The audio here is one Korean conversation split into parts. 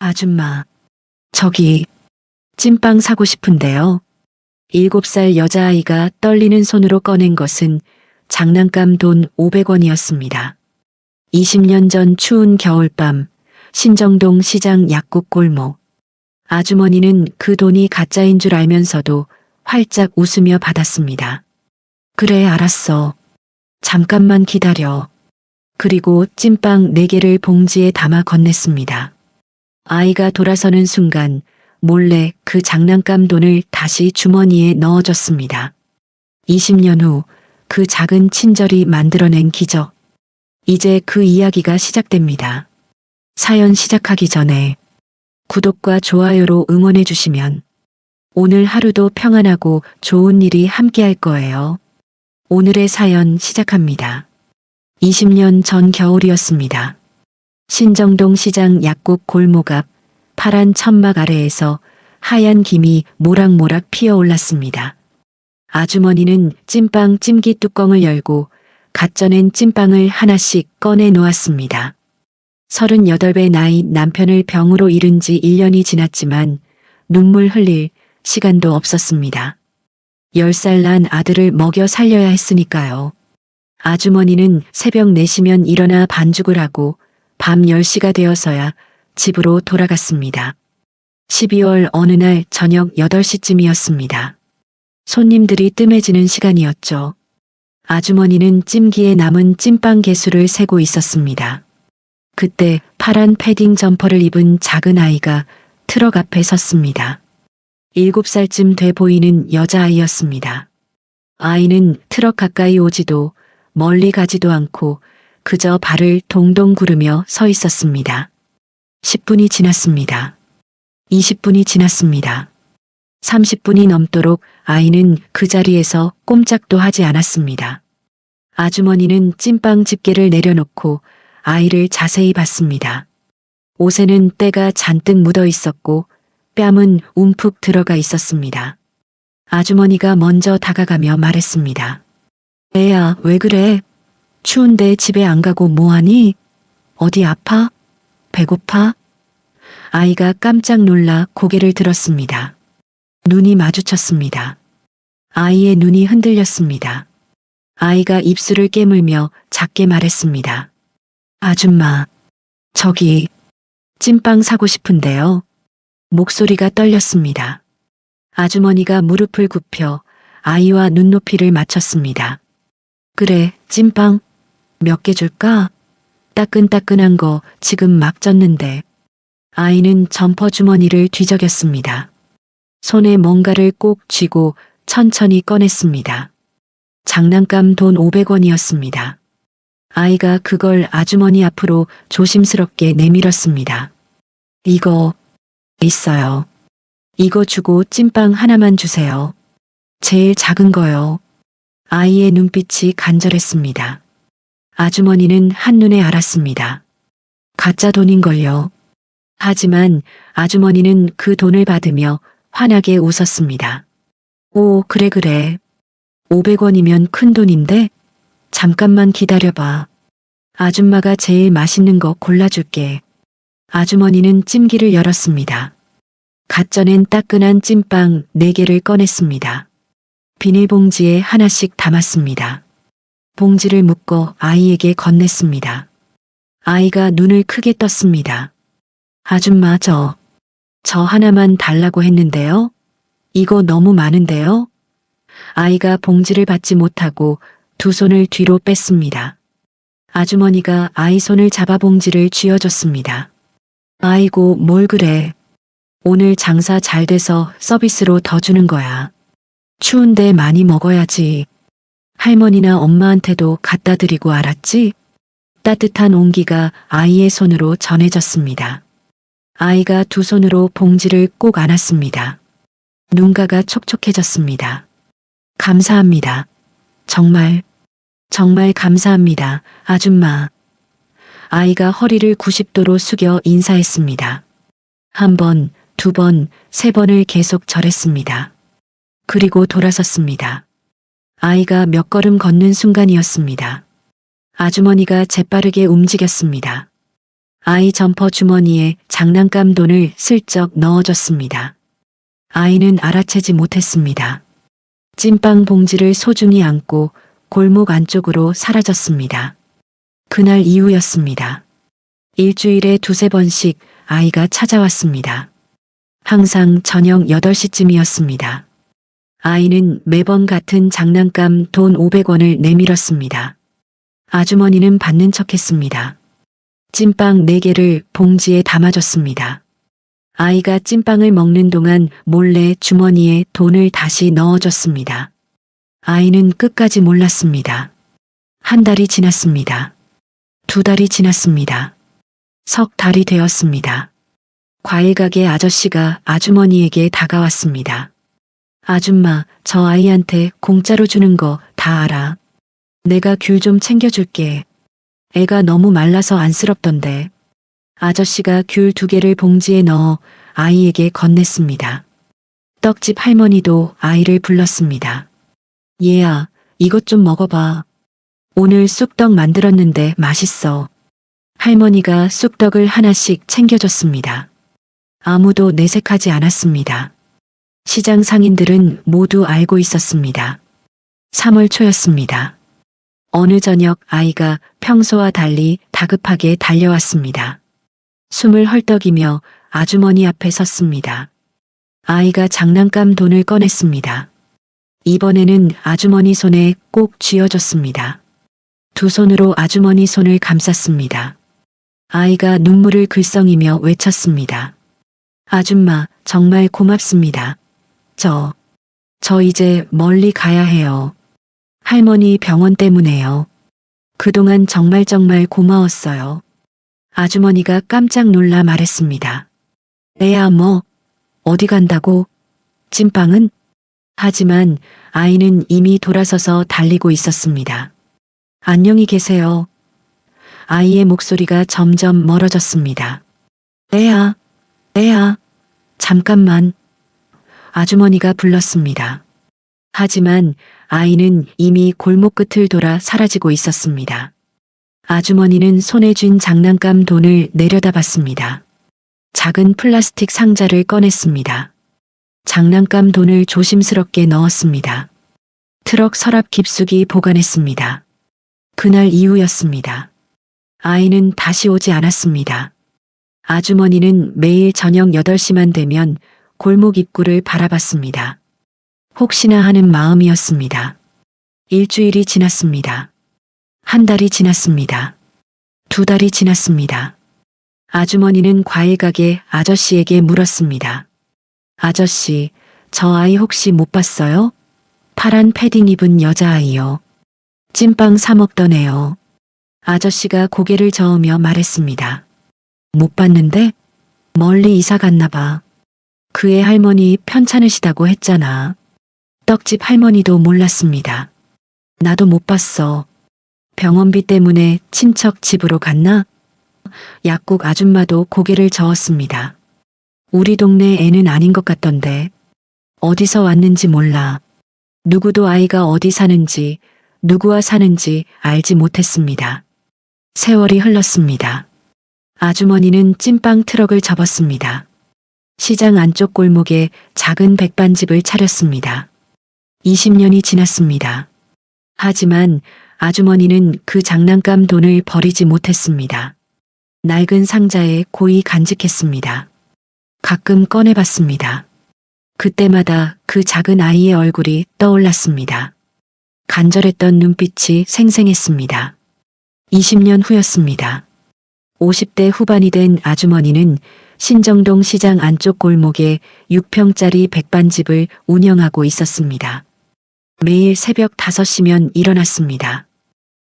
아줌마, 저기 찐빵 사고 싶은데요. 7살 여자아이가 떨리는 손으로 꺼낸 것은 장난감 돈 500원이었습니다. 20년 전 추운 겨울밤, 신정동 시장 약국 골목. 아주머니는 그 돈이 가짜인 줄 알면서도 활짝 웃으며 받았습니다. 그래, 알았어. 잠깐만 기다려. 그리고 찐빵 4개를 봉지에 담아 건넸습니다. 아이가 돌아서는 순간 몰래 그 장난감 돈을 다시 주머니에 넣어줬습니다. 20년 후 그 작은 친절이 만들어낸 기적. 이제 그 이야기가 시작됩니다. 사연 시작하기 전에 구독과 좋아요로 응원해 주시면 오늘 하루도 평안하고 좋은 일이 함께할 거예요. 오늘의 사연 시작합니다. 20년 전 겨울이었습니다. 신정동 시장 약국 골목 앞 파란 천막 아래에서 하얀 김이 모락모락 피어올랐습니다. 아주머니는 찐빵 찜기 뚜껑을 열고 갓 쪄낸 찐빵을 하나씩 꺼내 놓았습니다. 38배 나이 남편을 병으로 잃은 지 1년이 지났지만 눈물 흘릴 시간도 없었습니다. 10살 난 아들을 먹여 살려야 했으니까요. 아주머니는 새벽 4시면 일어나 반죽을 하고 밤 10시가 되어서야 집으로 돌아갔습니다. 12월 어느 날 저녁 8시쯤이었습니다. 손님들이 뜸해지는 시간이었죠. 아주머니는 찜기에 남은 찐빵 개수를 세고 있었습니다. 그때 파란 패딩 점퍼를 입은 작은 아이가 트럭 앞에 섰습니다. 7살쯤 돼 보이는 여자아이였습니다. 아이는 트럭 가까이 오지도 멀리 가지도 않고 그저 발을 동동 구르며 서 있었습니다. 10분이 지났습니다. 20분이 지났습니다. 30분이 넘도록 아이는 그 자리에서 꼼짝도 하지 않았습니다. 아주머니는 찐빵 집게를 내려놓고 아이를 자세히 봤습니다. 옷에는 때가 잔뜩 묻어 있었고 뺨은 움푹 들어가 있었습니다. 아주머니가 먼저 다가가며 말했습니다. 애야, 왜 그래? 추운데 집에 안 가고 뭐하니? 어디 아파? 배고파? 아이가 깜짝 놀라 고개를 들었습니다. 눈이 마주쳤습니다. 아이의 눈이 흔들렸습니다. 아이가 입술을 깨물며 작게 말했습니다. 아줌마, 저기 찐빵 사고 싶은데요. 목소리가 떨렸습니다. 아주머니가 무릎을 굽혀 아이와 눈높이를 맞췄습니다. 그래, 찐빵 몇 개 줄까? 따끈따끈한 거 지금 막 쪘는데. 아이는 점퍼 주머니를 뒤적였습니다. 손에 뭔가를 꼭 쥐고 천천히 꺼냈습니다. 장난감 돈 500원이었습니다. 아이가 그걸 아주머니 앞으로 조심스럽게 내밀었습니다. 이거 있어요. 이거 주고 찐빵 하나만 주세요. 제일 작은 거요. 아이의 눈빛이 간절했습니다. 아주머니는 한눈에 알았습니다. 가짜 돈인걸요. 하지만 아주머니는 그 돈을 받으며 환하게 웃었습니다. 오, 그래. 500원이면 큰 돈인데? 잠깐만 기다려봐. 아줌마가 제일 맛있는 거 골라줄게. 아주머니는 찜기를 열었습니다. 갓 쪄낸 따끈한 찐빵 4개를 꺼냈습니다. 비닐봉지에 하나씩 담았습니다. 봉지를 묶어 아이에게 건넸습니다. 아이가 눈을 크게 떴습니다. 아줌마, 저 하나만 달라고 했는데요. 이거 너무 많은데요. 아이가 봉지를 받지 못하고 두 손을 뒤로 뺐습니다. 아주머니가 아이 손을 잡아 봉지를 쥐어줬습니다. 아이고, 뭘 그래. 오늘 장사 잘 돼서 서비스로 더 주는 거야. 추운데 많이 먹어야지. 할머니나 엄마한테도 갖다 드리고, 알았지? 따뜻한 온기가 아이의 손으로 전해졌습니다. 아이가 두 손으로 봉지를 꼭 안았습니다. 눈가가 촉촉해졌습니다. 감사합니다. 정말 감사합니다, 아줌마. 아이가 허리를 90도로 숙여 인사했습니다. 1번, 2번, 3번을 계속 절했습니다. 그리고 돌아섰습니다. 아이가 몇 걸음 걷는 순간이었습니다. 아주머니가 재빠르게 움직였습니다. 아이 점퍼 주머니에 장난감 돈을 슬쩍 넣어줬습니다. 아이는 알아채지 못했습니다. 찐빵 봉지를 소중히 안고 골목 안쪽으로 사라졌습니다. 그날 이후였습니다. 일주일에 두세 번씩 아이가 찾아왔습니다. 항상 저녁 8시쯤이었습니다. 아이는 매번 같은 장난감 돈 500원을 내밀었습니다. 아주머니는 받는 척했습니다. 찐빵 4개를 봉지에 담아줬습니다. 아이가 찐빵을 먹는 동안 몰래 주머니에 돈을 다시 넣어줬습니다. 아이는 끝까지 몰랐습니다. 1달이 지났습니다. 2달이 지났습니다. 석 달이 되었습니다. 과일가게 아저씨가 아주머니에게 다가왔습니다. 아줌마, 저 아이한테 공짜로 주는 거 다 알아. 내가 귤 좀 챙겨줄게. 애가 너무 말라서 안쓰럽던데. 아저씨가 귤 2개를 봉지에 넣어 아이에게 건넸습니다. 떡집 할머니도 아이를 불렀습니다. 얘야, 이것 좀 먹어봐. 오늘 쑥떡 만들었는데 맛있어. 할머니가 쑥떡을 하나씩 챙겨줬습니다. 아무도 내색하지 않았습니다. 시장 상인들은 모두 알고 있었습니다. 3월 초였습니다. 어느 저녁 아이가 평소와 달리 다급하게 달려왔습니다. 숨을 헐떡이며 아주머니 앞에 섰습니다. 아이가 장난감 돈을 꺼냈습니다. 이번에는 아주머니 손에 꼭 쥐어줬습니다. 두 손으로 아주머니 손을 감쌌습니다. 아이가 눈물을 글썽이며 외쳤습니다. 아줌마, 정말 고맙습니다. 저 이제 멀리 가야 해요. 할머니 병원 때문에요. 그동안 정말 고마웠어요. 아주머니가 깜짝 놀라 말했습니다. 애야 뭐, 어디 간다고? 찐빵은? 하지만 아이는 이미 돌아서서 달리고 있었습니다. 안녕히 계세요. 아이의 목소리가 점점 멀어졌습니다. 애야, 잠깐만. 아주머니가 불렀습니다. 하지만 아이는 이미 골목 끝을 돌아 사라지고 있었습니다. 아주머니는 손에 쥔 장난감 돈을 내려다봤습니다. 작은 플라스틱 상자를 꺼냈습니다. 장난감 돈을 조심스럽게 넣었습니다. 트럭 서랍 깊숙이 보관했습니다. 그날 이후였습니다. 아이는 다시 오지 않았습니다. 아주머니는 매일 저녁 8시만 되면 골목 입구를 바라봤습니다. 혹시나 하는 마음이었습니다. 일주일이 지났습니다. 1달이 지났습니다. 2달이 지났습니다. 아주머니는 과일가게 아저씨에게 물었습니다. 아저씨, 저 아이 혹시 못 봤어요? 파란 패딩 입은 여자아이요. 찐빵 사 먹던 애요. 아저씨가 고개를 저으며 말했습니다. 못 봤는데? 멀리 이사 갔나 봐. 그의 할머니 편찮으시다고 했잖아. 떡집 할머니도 몰랐습니다. 나도 못 봤어. 병원비 때문에 친척 집으로 갔나? 약국 아줌마도 고개를 저었습니다. 우리 동네 애는 아닌 것 같던데. 어디서 왔는지 몰라. 누구도 아이가 어디 사는지, 누구와 사는지 알지 못했습니다. 세월이 흘렀습니다. 아주머니는 찐빵 트럭을 접었습니다. 시장 안쪽 골목에 작은 백반집을 차렸습니다. 20년이 지났습니다. 하지만 아주머니는 그 장난감 돈을 버리지 못했습니다. 낡은 상자에 고이 간직했습니다. 가끔 꺼내봤습니다. 그때마다 그 작은 아이의 얼굴이 떠올랐습니다. 간절했던 눈빛이 생생했습니다. 20년 후였습니다. 50대 후반이 된 아주머니는 신정동 시장 안쪽 골목에 6평짜리 백반집을 운영하고 있었습니다. 매일 새벽 5시면 일어났습니다.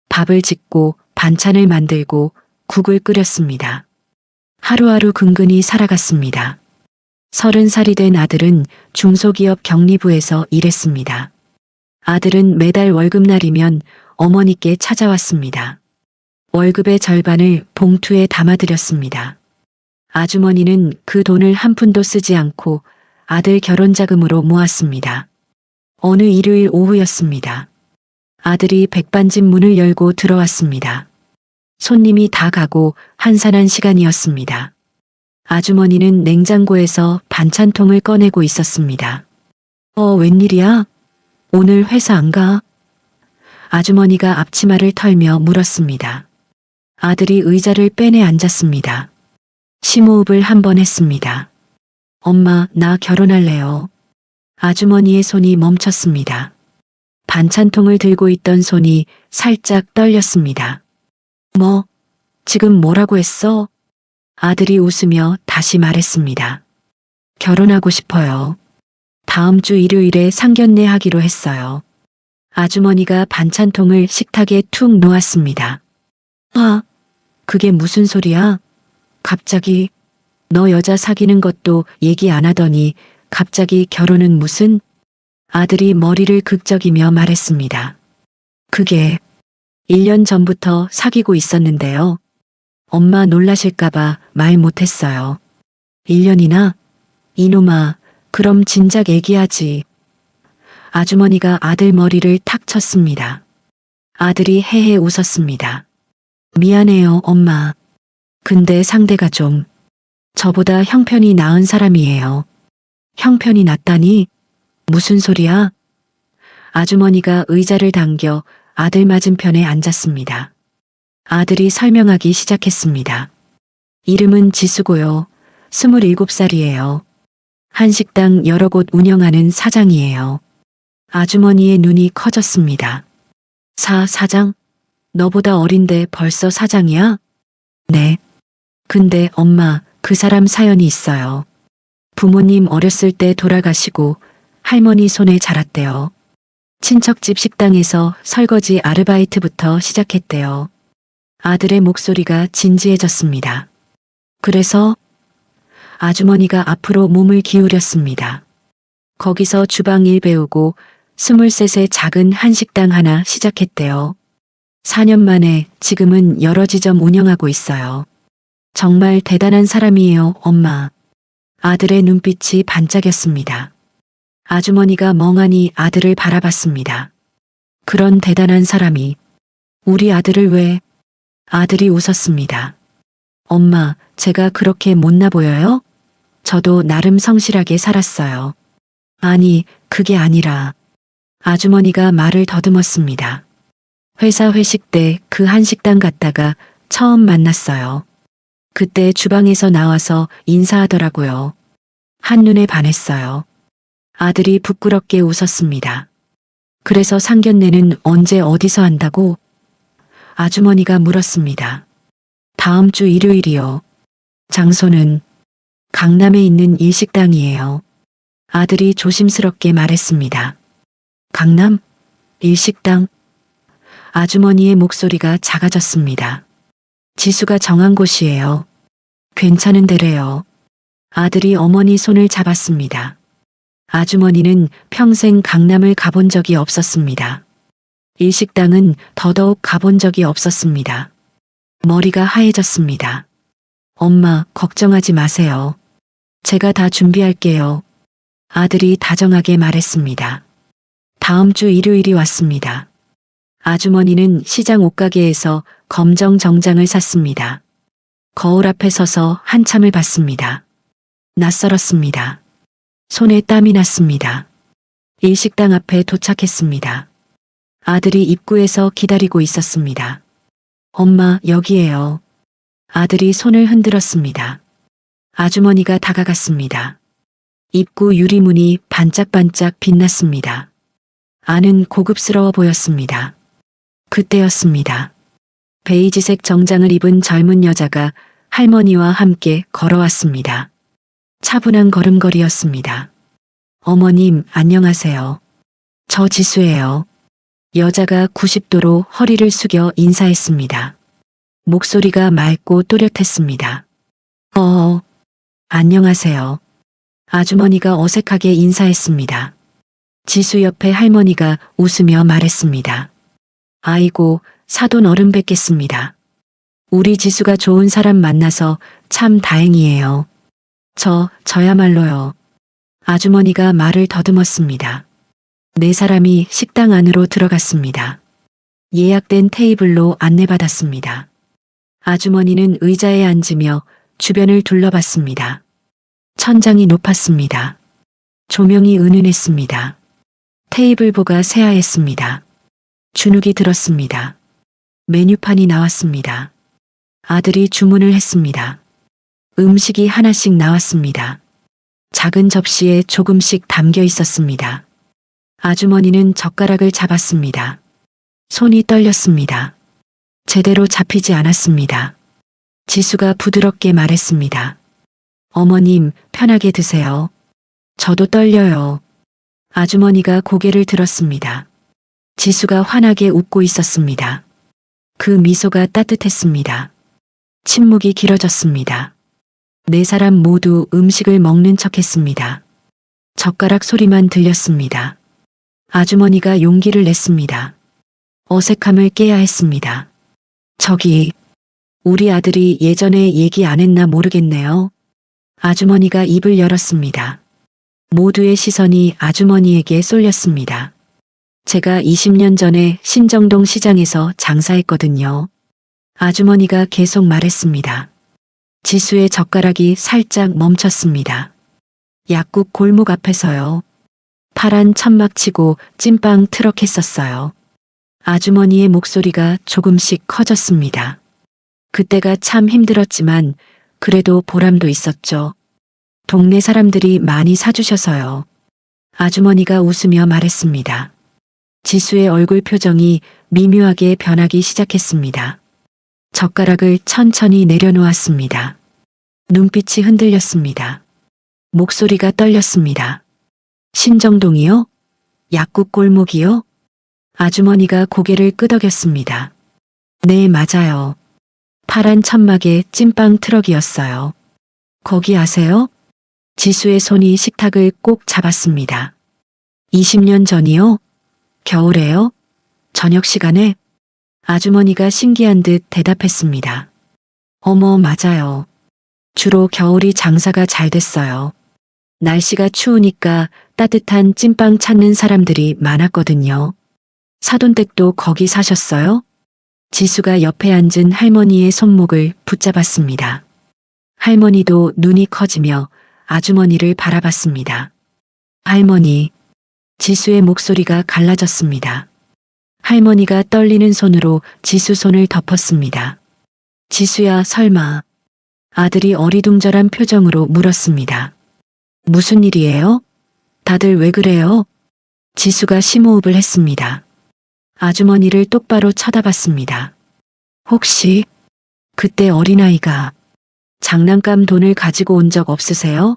밥을 짓고 반찬을 만들고 국을 끓였습니다. 하루하루 근근히 살아갔습니다. 30살이 된 아들은 중소기업 경리부에서 일했습니다. 아들은 매달 월급날이면 어머니께 찾아왔습니다. 월급의 절반을 봉투에 담아드렸습니다. 아주머니는 그 돈을 한 푼도 쓰지 않고 아들 결혼 자금으로 모았습니다. 어느 일요일 오후였습니다. 아들이 백반집 문을 열고 들어왔습니다. 손님이 다 가고 한산한 시간이었습니다. 아주머니는 냉장고에서 반찬통을 꺼내고 있었습니다. 웬일이야? 오늘 회사 안 가? 아주머니가 앞치마를 털며 물었습니다. 아들이 의자를 빼내 앉았습니다. 심호흡을 한 번 했습니다. 엄마, 나 결혼할래요. 아주머니의 손이 멈췄습니다. 반찬통을 들고 있던 손이 살짝 떨렸습니다. 지금 뭐라고 했어? 아들이 웃으며 다시 말했습니다. 결혼하고 싶어요. 다음 주 일요일에 상견례 하기로 했어요. 아주머니가 반찬통을 식탁에 툭 놓았습니다. 그게 무슨 소리야? 갑자기 너 여자 사귀는 것도 얘기 안 하더니 갑자기 결혼은 무슨? 아들이 머리를 극적이며 말했습니다. 그게 1년 전부터 사귀고 있었는데요. 엄마 놀라실까봐 말 못했어요. 1년이나? 이놈아, 그럼 진작 얘기하지. 아주머니가 아들 머리를 탁 쳤습니다. 아들이 헤헤 웃었습니다. 미안해요, 엄마. 근데 상대가 좀 저보다 형편이 나은 사람이에요. 형편이 낫다니? 무슨 소리야? 아주머니가 의자를 당겨 아들 맞은편에 앉았습니다. 아들이 설명하기 시작했습니다. 이름은 지수고요. 27살이에요. 한식당 여러 곳 운영하는 사장이에요. 아주머니의 눈이 커졌습니다. 사장? 너보다 어린데 벌써 사장이야? 네. 근데 엄마, 그 사람 사연이 있어요. 부모님 어렸을 때 돌아가시고 할머니 손에 자랐대요. 친척집 식당에서 설거지 아르바이트부터 시작했대요. 아들의 목소리가 진지해졌습니다. 그래서 아주머니가 앞으로 몸을 기울였습니다. 거기서 주방 일 배우고 23세 작은 한식당 하나 시작했대요. 4년 만에 지금은 여러 지점 운영하고 있어요. 정말 대단한 사람이에요, 엄마. 아들의 눈빛이 반짝였습니다. 아주머니가 멍하니 아들을 바라봤습니다. 그런 대단한 사람이 우리 아들을 왜? 아들이 웃었습니다. 엄마, 제가 그렇게 못나 보여요? 저도 나름 성실하게 살았어요. 아니, 그게 아니라. 아주머니가 말을 더듬었습니다. 회사 회식 때 그 한식당 갔다가 처음 만났어요. 그때 주방에서 나와서 인사하더라고요. 한눈에 반했어요. 아들이 부끄럽게 웃었습니다. 그래서 상견례는 언제 어디서 한다고? 아주머니가 물었습니다. 다음 주 일요일이요. 장소는 강남에 있는 일식당이에요. 아들이 조심스럽게 말했습니다. 강남? 일식당? 아주머니의 목소리가 작아졌습니다. 지수가 정한 곳이에요. 괜찮은 데래요. 아들이 어머니 손을 잡았습니다. 아주머니는 평생 강남을 가본 적이 없었습니다. 일식당은 더더욱 가본 적이 없었습니다. 머리가 하얘졌습니다. 엄마, 걱정하지 마세요. 제가 다 준비할게요. 아들이 다정하게 말했습니다. 다음 주 일요일이 왔습니다. 아주머니는 시장 옷가게에서 검정 정장을 샀습니다. 거울 앞에 서서 한참을 봤습니다. 낯설었습니다. 손에 땀이 났습니다. 일식당 앞에 도착했습니다. 아들이 입구에서 기다리고 있었습니다. 엄마, 여기에요. 아들이 손을 흔들었습니다. 아주머니가 다가갔습니다. 입구 유리문이 반짝반짝 빛났습니다. 안은 고급스러워 보였습니다. 그때였습니다. 베이지색 정장을 입은 젊은 여자가 할머니와 함께 걸어왔습니다. 차분한 걸음걸이였습니다. 어머님, 안녕하세요. 저 지수예요. 여자가 90도로 허리를 숙여 인사했습니다. 목소리가 맑고 또렷했습니다. 안녕하세요. 아주머니가 어색하게 인사했습니다. 지수 옆에 할머니가 웃으며 말했습니다. 아이고, 사돈 어른 뵙겠습니다. 우리 지수가 좋은 사람 만나서 참 다행이에요. 저야말로요. 아주머니가 말을 더듬었습니다. 네 사람이 식당 안으로 들어갔습니다. 예약된 테이블로 안내받았습니다. 아주머니는 의자에 앉으며 주변을 둘러봤습니다. 천장이 높았습니다. 조명이 은은했습니다. 테이블보가 새하였습니다. 주눅이 들었습니다. 메뉴판이 나왔습니다. 아들이 주문을 했습니다. 음식이 하나씩 나왔습니다. 작은 접시에 조금씩 담겨 있었습니다. 아주머니는 젓가락을 잡았습니다. 손이 떨렸습니다. 제대로 잡히지 않았습니다. 지수가 부드럽게 말했습니다. 어머님, 편하게 드세요. 저도 떨려요. 아주머니가 고개를 들었습니다. 지수가 환하게 웃고 있었습니다. 그 미소가 따뜻했습니다. 침묵이 길어졌습니다. 네 사람 모두 음식을 먹는 척했습니다. 젓가락 소리만 들렸습니다. 아주머니가 용기를 냈습니다. 어색함을 깨야 했습니다. 저기, 우리 아들이 예전에 얘기 안 했나 모르겠네요. 아주머니가 입을 열었습니다. 모두의 시선이 아주머니에게 쏠렸습니다. 제가 20년 전에 신정동 시장에서 장사했거든요. 아주머니가 계속 말했습니다. 지수의 젓가락이 살짝 멈췄습니다. 약국 골목 앞에서요. 파란 천막 치고 찐빵 트럭 했었어요. 아주머니의 목소리가 조금씩 커졌습니다. 그때가 참 힘들었지만 그래도 보람도 있었죠. 동네 사람들이 많이 사주셔서요. 아주머니가 웃으며 말했습니다. 지수의 얼굴 표정이 미묘하게 변하기 시작했습니다. 젓가락을 천천히 내려놓았습니다. 눈빛이 흔들렸습니다. 목소리가 떨렸습니다. 신정동이요? 약국 골목이요? 아주머니가 고개를 끄덕였습니다. 네, 맞아요. 파란 천막에 찐빵 트럭이었어요. 거기 아세요? 지수의 손이 식탁을 꼭 잡았습니다. 20년 전이요? 겨울에요? 저녁 시간에? 아주머니가 신기한 듯 대답했습니다. 어머, 맞아요. 주로 겨울이 장사가 잘 됐어요. 날씨가 추우니까 따뜻한 찐빵 찾는 사람들이 많았거든요. 사돈댁도 거기 사셨어요? 지수가 옆에 앉은 할머니의 손목을 붙잡았습니다. 할머니도 눈이 커지며 아주머니를 바라봤습니다. 할머니, 지수의 목소리가 갈라졌습니다. 할머니가 떨리는 손으로 지수 손을 덮었습니다. 지수야, 설마. 아들이 어리둥절한 표정으로 물었습니다. 무슨 일이에요? 다들 왜 그래요? 지수가 심호흡을 했습니다. 아주머니를 똑바로 쳐다봤습니다. 혹시 그때 어린아이가 장난감 돈을 가지고 온 적 없으세요?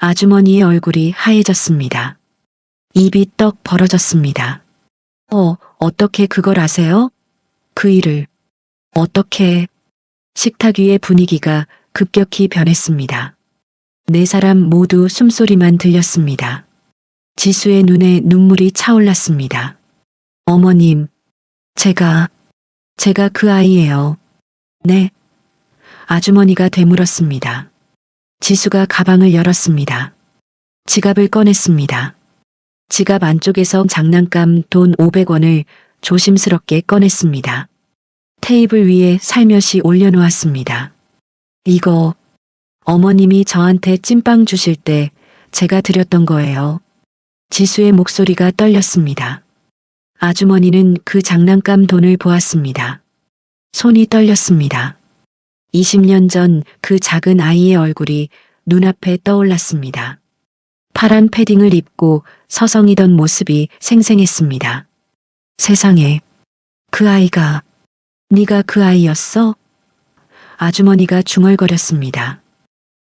아주머니의 얼굴이 하얘졌습니다. 입이 떡 벌어졌습니다. 어떻게 그걸 아세요? 그 일을. 어떻게? 식탁 위의 분위기가 급격히 변했습니다. 네 사람 모두 숨소리만 들렸습니다. 지수의 눈에 눈물이 차올랐습니다. 어머님, 제가 그 아이예요. 네. 아주머니가 되물었습니다. 지수가 가방을 열었습니다. 지갑을 꺼냈습니다. 지갑 안쪽에서 장난감 돈 500원을 조심스럽게 꺼냈습니다. 테이블 위에 살며시 올려놓았습니다. 이거 어머님이 저한테 찐빵 주실 때 제가 드렸던 거예요. 지수의 목소리가 떨렸습니다. 아주머니는 그 장난감 돈을 보았습니다. 손이 떨렸습니다. 20년 전 그 작은 아이의 얼굴이 눈앞에 떠올랐습니다. 파란 패딩을 입고 서성이던 모습이 생생했습니다. 세상에, 그 아이가, 네가 그 아이였어? 아주머니가 중얼거렸습니다.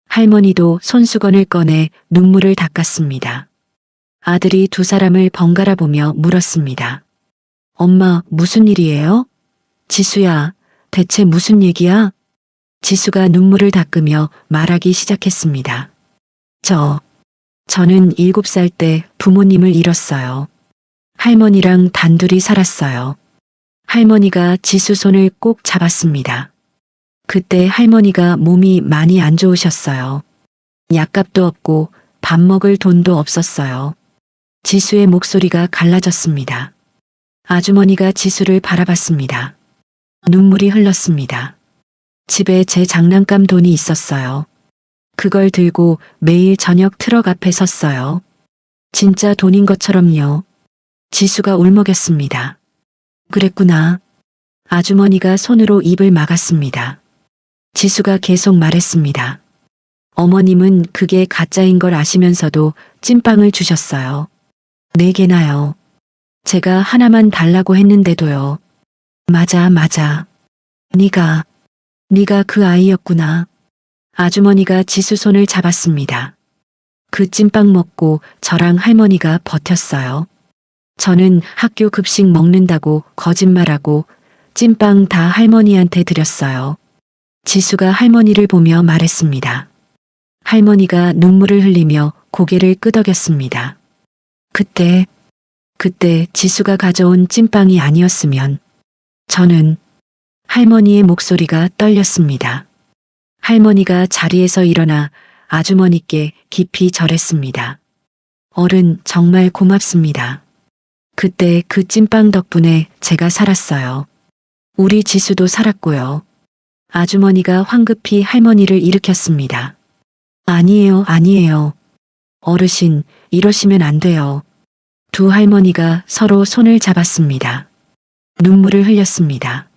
할머니도 손수건을 꺼내 눈물을 닦았습니다. 아들이 두 사람을 번갈아 보며 물었습니다. 엄마, 무슨 일이에요? 지수야, 대체 무슨 얘기야? 지수가 눈물을 닦으며 말하기 시작했습니다. 저는 7살 때 부모님을 잃었어요. 할머니랑 단둘이 살았어요. 할머니가 지수 손을 꼭 잡았습니다. 그때 할머니가 몸이 많이 안 좋으셨어요. 약값도 없고 밥 먹을 돈도 없었어요. 지수의 목소리가 갈라졌습니다. 아주머니가 지수를 바라봤습니다. 눈물이 흘렀습니다. 집에 제 장난감 돈이 있었어요. 그걸 들고 매일 저녁 트럭 앞에 섰어요. 진짜 돈인 것처럼요. 지수가 울먹였습니다. 그랬구나. 아주머니가 손으로 입을 막았습니다. 지수가 계속 말했습니다. 어머님은 그게 가짜인 걸 아시면서도 찐빵을 주셨어요. 4개나요. 제가 하나만 달라고 했는데도요. 맞아, 맞아. 네가 그 아이였구나. 아주머니가 지수 손을 잡았습니다. 그 찐빵 먹고 저랑 할머니가 버텼어요. 저는 학교 급식 먹는다고 거짓말하고 찐빵 다 할머니한테 드렸어요. 지수가 할머니를 보며 말했습니다. 할머니가 눈물을 흘리며 고개를 끄덕였습니다. 그때 지수가 가져온 찐빵이 아니었으면 저는 할머니의 목소리가 떨렸습니다. 할머니가 자리에서 일어나 아주머니께 깊이 절했습니다. 어른 정말 고맙습니다. 그때 그 찐빵 덕분에 제가 살았어요. 우리 지수도 살았고요. 아주머니가 황급히 할머니를 일으켰습니다. 아니에요, 아니에요. 어르신, 이러시면 안 돼요. 두 할머니가 서로 손을 잡았습니다. 눈물을 흘렸습니다.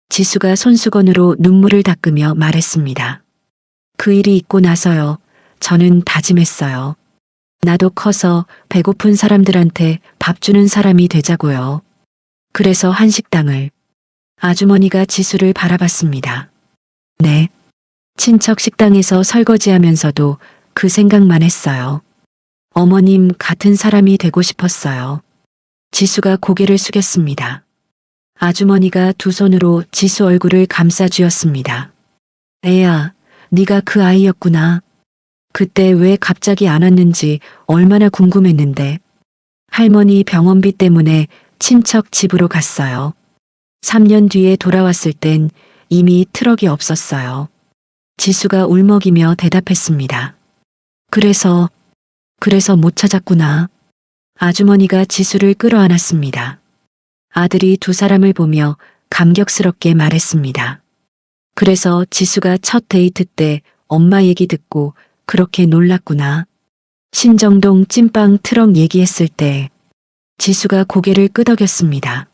지수가 손수건으로 눈물을 닦으며 말했습니다. 그 일이 있고 나서요. 저는 다짐했어요. 나도 커서 배고픈 사람들한테 밥 주는 사람이 되자고요. 그래서 한식당을. 아주머니가 지수를 바라봤습니다. 네. 친척 식당에서 설거지하면서도 그 생각만 했어요. 어머님 같은 사람이 되고 싶었어요. 지수가 고개를 숙였습니다. 아주머니가 두 손으로 지수 얼굴을 감싸 주었습니다. 애야, 네가 그 아이였구나. 그때 왜 갑자기 안 왔는지 얼마나 궁금했는데. 할머니 병원비 때문에 친척 집으로 갔어요. 3년 뒤에 돌아왔을 땐 이미 트럭이 없었어요. 지수가 울먹이며 대답했습니다. 그래서 못 찾았구나. 아주머니가 지수를 끌어안았습니다. 아들이 두 사람을 보며 감격스럽게 말했습니다. 그래서 지수가 첫 데이트 때 엄마 얘기 듣고 그렇게 놀랐구나. 신정동 찐빵 트럭 얘기했을 때 지수가 고개를 끄덕였습니다.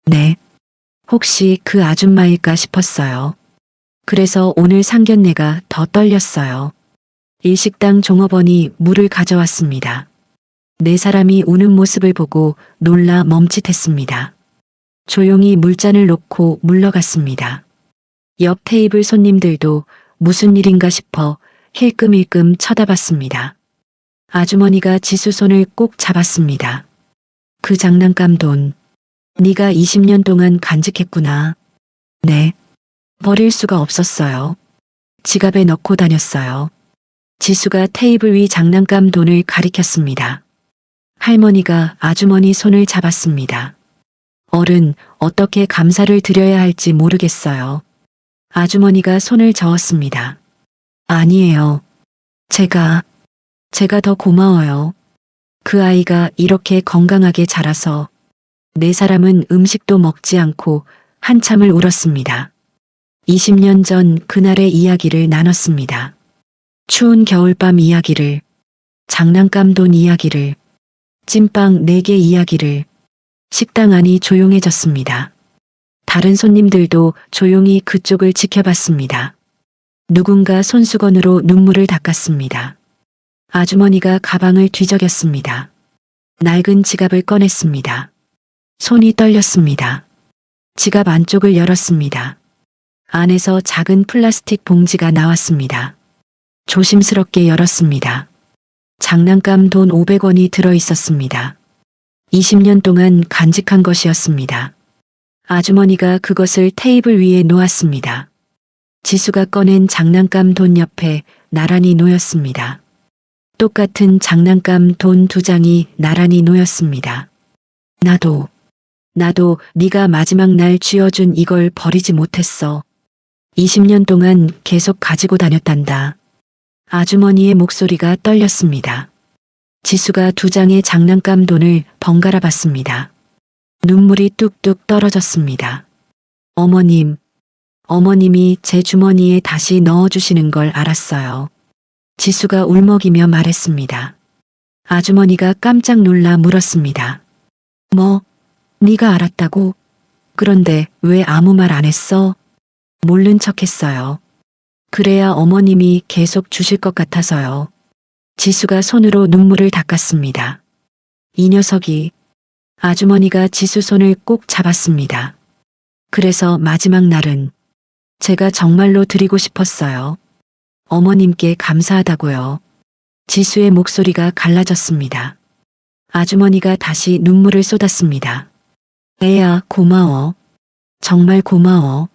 네. 혹시 그 아줌마일까 싶었어요. 그래서 오늘 상견례가 더 떨렸어요. 일식당 종업원이 물을 가져왔습니다. 4사람이 우는 모습을 보고 놀라 멈칫했습니다. 조용히 물잔을 놓고 물러갔습니다. 옆 테이블 손님들도 무슨 일인가 싶어 힐끔힐끔 쳐다봤습니다. 아주머니가 지수 손을 꼭 잡았습니다. 그 장난감 돈, 네가 20년 동안 간직했구나. 네. 버릴 수가 없었어요. 지갑에 넣고 다녔어요. 지수가 테이블 위 장난감 돈을 가리켰습니다. 할머니가 아주머니 손을 잡았습니다. 어른, 어떻게 감사를 드려야 할지 모르겠어요. 아주머니가 손을 저었습니다. 아니에요. 제가 더 고마워요. 그 아이가 이렇게 건강하게 자라서 4사람은 음식도 먹지 않고 한참을 울었습니다. 20년 전 그날의 이야기를 나눴습니다. 추운 겨울밤 이야기를, 장난감 돈 이야기를, 찐빵 4개 이야기를. 식당 안이 조용해졌습니다. 다른 손님들도 조용히 그쪽을 지켜봤습니다. 누군가 손수건으로 눈물을 닦았습니다. 아주머니가 가방을 뒤적였습니다. 낡은 지갑을 꺼냈습니다. 손이 떨렸습니다. 지갑 안쪽을 열었습니다. 안에서 작은 플라스틱 봉지가 나왔습니다. 조심스럽게 열었습니다. 장난감 돈 500원이 들어 있었습니다. 20년 동안 간직한 것이었습니다. 아주머니가 그것을 테이블 위에 놓았습니다. 지수가 꺼낸 장난감 돈 옆에 나란히 놓였습니다. 똑같은 장난감 돈 2장이 나란히 놓였습니다. 나도 네가 마지막 날 쥐어준 이걸 버리지 못했어. 20년 동안 계속 가지고 다녔단다. 아주머니의 목소리가 떨렸습니다. 지수가 2장의 장난감 돈을 번갈아 봤습니다. 눈물이 뚝뚝 떨어졌습니다. 어머님, 어머님이 제 주머니에 다시 넣어주시는 걸 알았어요. 지수가 울먹이며 말했습니다. 아주머니가 깜짝 놀라 물었습니다. 뭐, 네가 알았다고? 그런데 왜 아무 말 안 했어? 모른 척했어요. 그래야 어머님이 계속 주실 것 같아서요. 지수가 손으로 눈물을 닦았습니다. 이 녀석이. 아주머니가 지수 손을 꼭 잡았습니다. 그래서 마지막 날은 제가 정말로 드리고 싶었어요. 어머님께 감사하다고요. 지수의 목소리가 갈라졌습니다. 아주머니가 다시 눈물을 쏟았습니다. 애야, 고마워. 정말 고마워.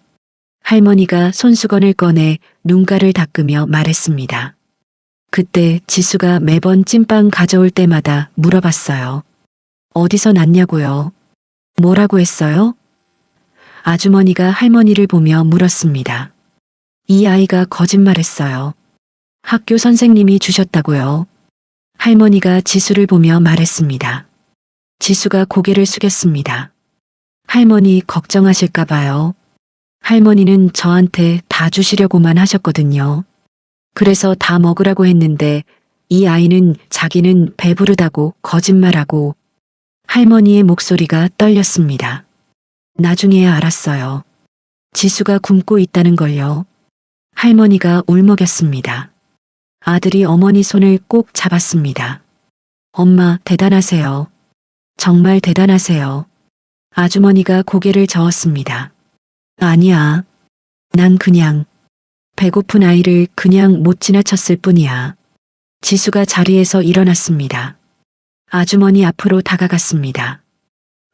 할머니가 손수건을 꺼내 눈가를 닦으며 말했습니다. 그때 지수가 매번 찐빵 가져올 때마다 물어봤어요. 어디서 났냐고요? 뭐라고 했어요? 아주머니가 할머니를 보며 물었습니다. 이 아이가 거짓말했어요. 학교 선생님이 주셨다고요. 할머니가 지수를 보며 말했습니다. 지수가 고개를 숙였습니다. 할머니 걱정하실까 봐요. 할머니는 저한테 다 주시려고만 하셨거든요. 그래서 다 먹으라고 했는데 이 아이는 자기는 배부르다고 거짓말하고. 할머니의 목소리가 떨렸습니다. 나중에야 알았어요. 지수가 굶고 있다는 걸요. 할머니가 울먹였습니다. 아들이 어머니 손을 꼭 잡았습니다. 엄마, 대단하세요. 정말 대단하세요. 아주머니가 고개를 저었습니다. 아니야. 난 그냥 배고픈 아이를 그냥 못 지나쳤을 뿐이야. 지수가 자리에서 일어났습니다. 아주머니 앞으로 다가갔습니다.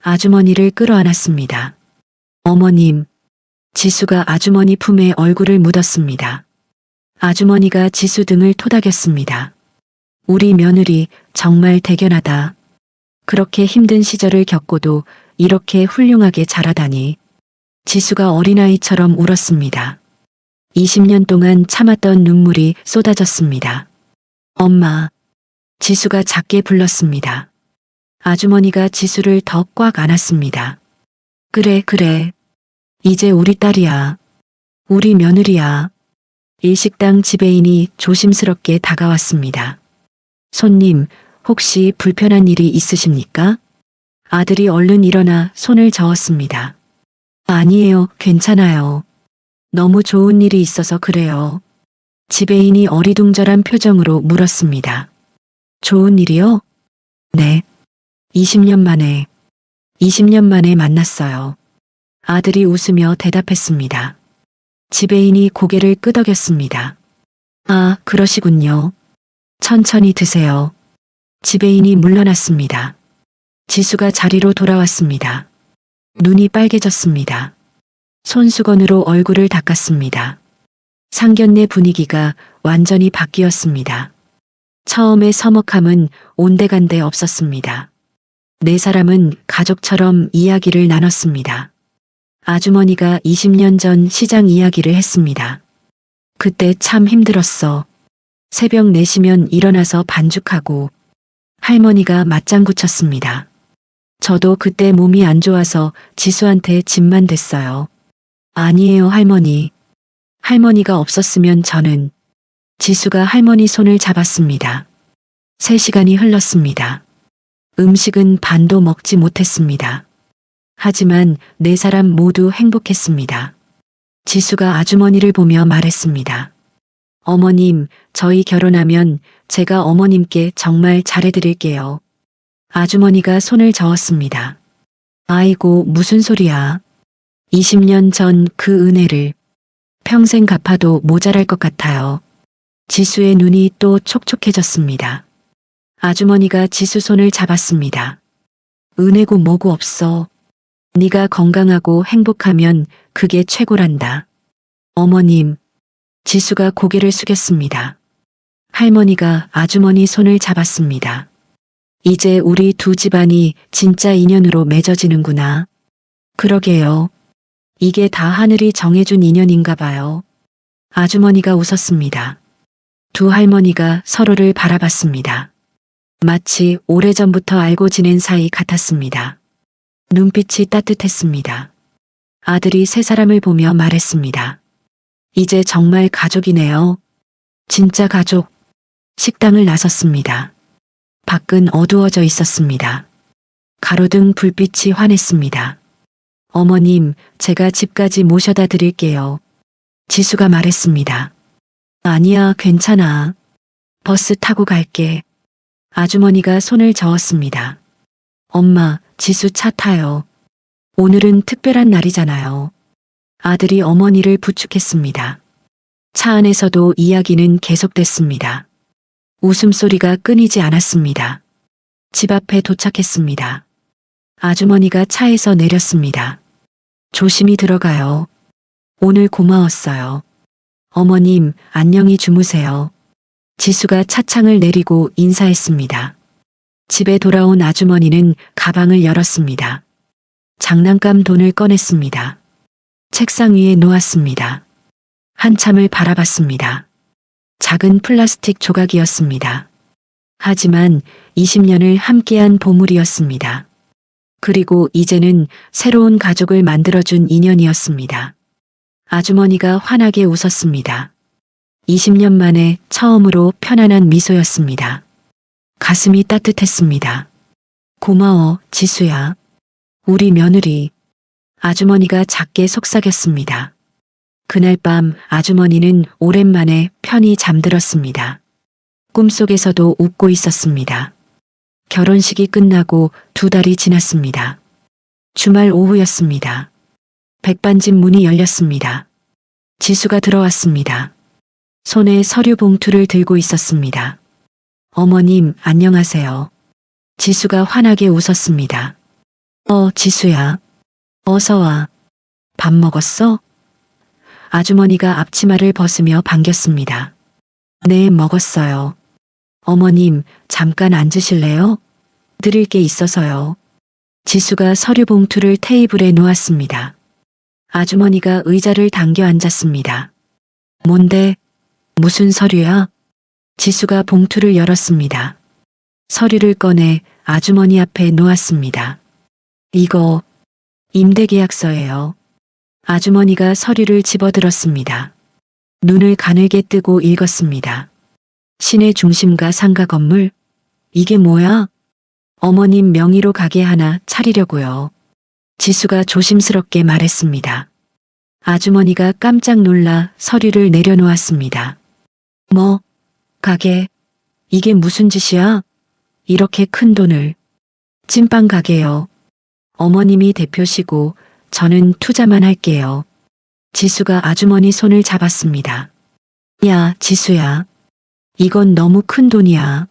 아주머니를 끌어안았습니다. 어머님. 지수가 아주머니 품에 얼굴을 묻었습니다. 아주머니가 지수 등을 토닥였습니다. 우리 며느리 정말 대견하다. 그렇게 힘든 시절을 겪고도 이렇게 훌륭하게 자라다니. 지수가 어린아이처럼 울었습니다. 20년 동안 참았던 눈물이 쏟아졌습니다. 엄마. 지수가 작게 불렀습니다. 아주머니가 지수를 더 꽉 안았습니다. 그래, 그래. 이제 우리 딸이야. 우리 며느리야. 일식당 지배인이 조심스럽게 다가왔습니다. 손님, 혹시 불편한 일이 있으십니까? 아들이 얼른 일어나 손을 저었습니다. 아니에요, 괜찮아요. 너무 좋은 일이 있어서 그래요. 지배인이 어리둥절한 표정으로 물었습니다. 좋은 일이요? 네. 20년 만에 만났어요. 아들이 웃으며 대답했습니다. 지배인이 고개를 끄덕였습니다. 아, 그러시군요. 천천히 드세요. 지배인이 물러났습니다. 지수가 자리로 돌아왔습니다. 눈이 빨개졌습니다. 손수건으로 얼굴을 닦았습니다. 상견례 분위기가 완전히 바뀌었습니다. 처음의 서먹함은 온데간데 없었습니다. 네 사람은 가족처럼 이야기를 나눴습니다. 아주머니가 20년 전 시장 이야기를 했습니다. 그때 참 힘들었어. 새벽 4시면 일어나서 반죽하고. 할머니가 맞장구 쳤습니다. 저도 그때 몸이 안 좋아서 지수한테 짐만 됐어요. 아니에요, 할머니. 할머니가 없었으면 저는. 지수가 할머니 손을 잡았습니다. 3시간이 흘렀습니다. 음식은 반도 먹지 못했습니다. 하지만 네 사람 모두 행복했습니다. 지수가 아주머니를 보며 말했습니다. 어머님, 저희 결혼하면 제가 어머님께 정말 잘해드릴게요. 아주머니가 손을 저었습니다. 아이고, 무슨 소리야. 20년 전 그 은혜를 평생 갚아도 모자랄 것 같아요. 지수의 눈이 또 촉촉해졌습니다. 아주머니가 지수 손을 잡았습니다. 은혜고 뭐고 없어. 네가 건강하고 행복하면 그게 최고란다. 어머님. 지수가 고개를 숙였습니다. 할머니가 아주머니 손을 잡았습니다. 이제 우리 두 집안이 진짜 인연으로 맺어지는구나. 그러게요. 이게 다 하늘이 정해준 인연인가 봐요. 아주머니가 웃었습니다. 두 할머니가 서로를 바라봤습니다. 마치 오래전부터 알고 지낸 사이 같았습니다. 눈빛이 따뜻했습니다. 아들이 세 사람을 보며 말했습니다. 이제 정말 가족이네요. 진짜 가족. 식당을 나섰습니다. 밖은 어두워져 있었습니다. 가로등 불빛이 환했습니다. 어머님, 제가 집까지 모셔다 드릴게요. 지수가 말했습니다. 아니야, 괜찮아. 버스 타고 갈게. 아주머니가 손을 저었습니다. 엄마, 지수 차 타요. 오늘은 특별한 날이잖아요. 아들이 어머니를 부축했습니다. 차 안에서도 이야기는 계속됐습니다. 웃음소리가 끊이지 않았습니다. 집 앞에 도착했습니다. 아주머니가 차에서 내렸습니다. 조심히 들어가요. 오늘 고마웠어요. 어머님, 안녕히 주무세요. 지수가 차창을 내리고 인사했습니다. 집에 돌아온 아주머니는 가방을 열었습니다. 장난감 돈을 꺼냈습니다. 책상 위에 놓았습니다. 한참을 바라봤습니다. 작은 플라스틱 조각이었습니다. 하지만 20년을 함께한 보물이었습니다. 그리고 이제는 새로운 가족을 만들어준 인연이었습니다. 아주머니가 환하게 웃었습니다. 20년 만에 처음으로 편안한 미소였습니다. 가슴이 따뜻했습니다. 고마워, 지수야. 우리 며느리. 아주머니가 작게 속삭였습니다. 그날 밤 아주머니는 오랜만에 편히 잠들었습니다. 꿈속에서도 웃고 있었습니다. 결혼식이 끝나고 2달이 지났습니다. 주말 오후였습니다. 백반집 문이 열렸습니다. 지수가 들어왔습니다. 손에 서류 봉투를 들고 있었습니다. 어머님, 안녕하세요. 지수가 환하게 웃었습니다. 지수야. 어서 와. 밥 먹었어? 아주머니가 앞치마를 벗으며 반겼습니다. 네, 먹었어요. 어머님, 잠깐 앉으실래요? 드릴 게 있어서요. 지수가 서류 봉투를 테이블에 놓았습니다. 아주머니가 의자를 당겨 앉았습니다. 뭔데? 무슨 서류야? 지수가 봉투를 열었습니다. 서류를 꺼내 아주머니 앞에 놓았습니다. 이거 임대계약서예요. 아주머니가 서류를 집어들었습니다. 눈을 가늘게 뜨고 읽었습니다. 시내 중심가 상가 건물? 이게 뭐야? 어머님 명의로 가게 하나 차리려고요. 지수가 조심스럽게 말했습니다. 아주머니가 깜짝 놀라 서류를 내려놓았습니다. 뭐? 가게? 이게 무슨 짓이야? 이렇게 큰 돈을. 찐빵 가게요. 어머님이 대표시고 저는 투자만 할게요. 지수가 아주머니 손을 잡았습니다. 야, 지수야. 이건 너무 큰 돈이야.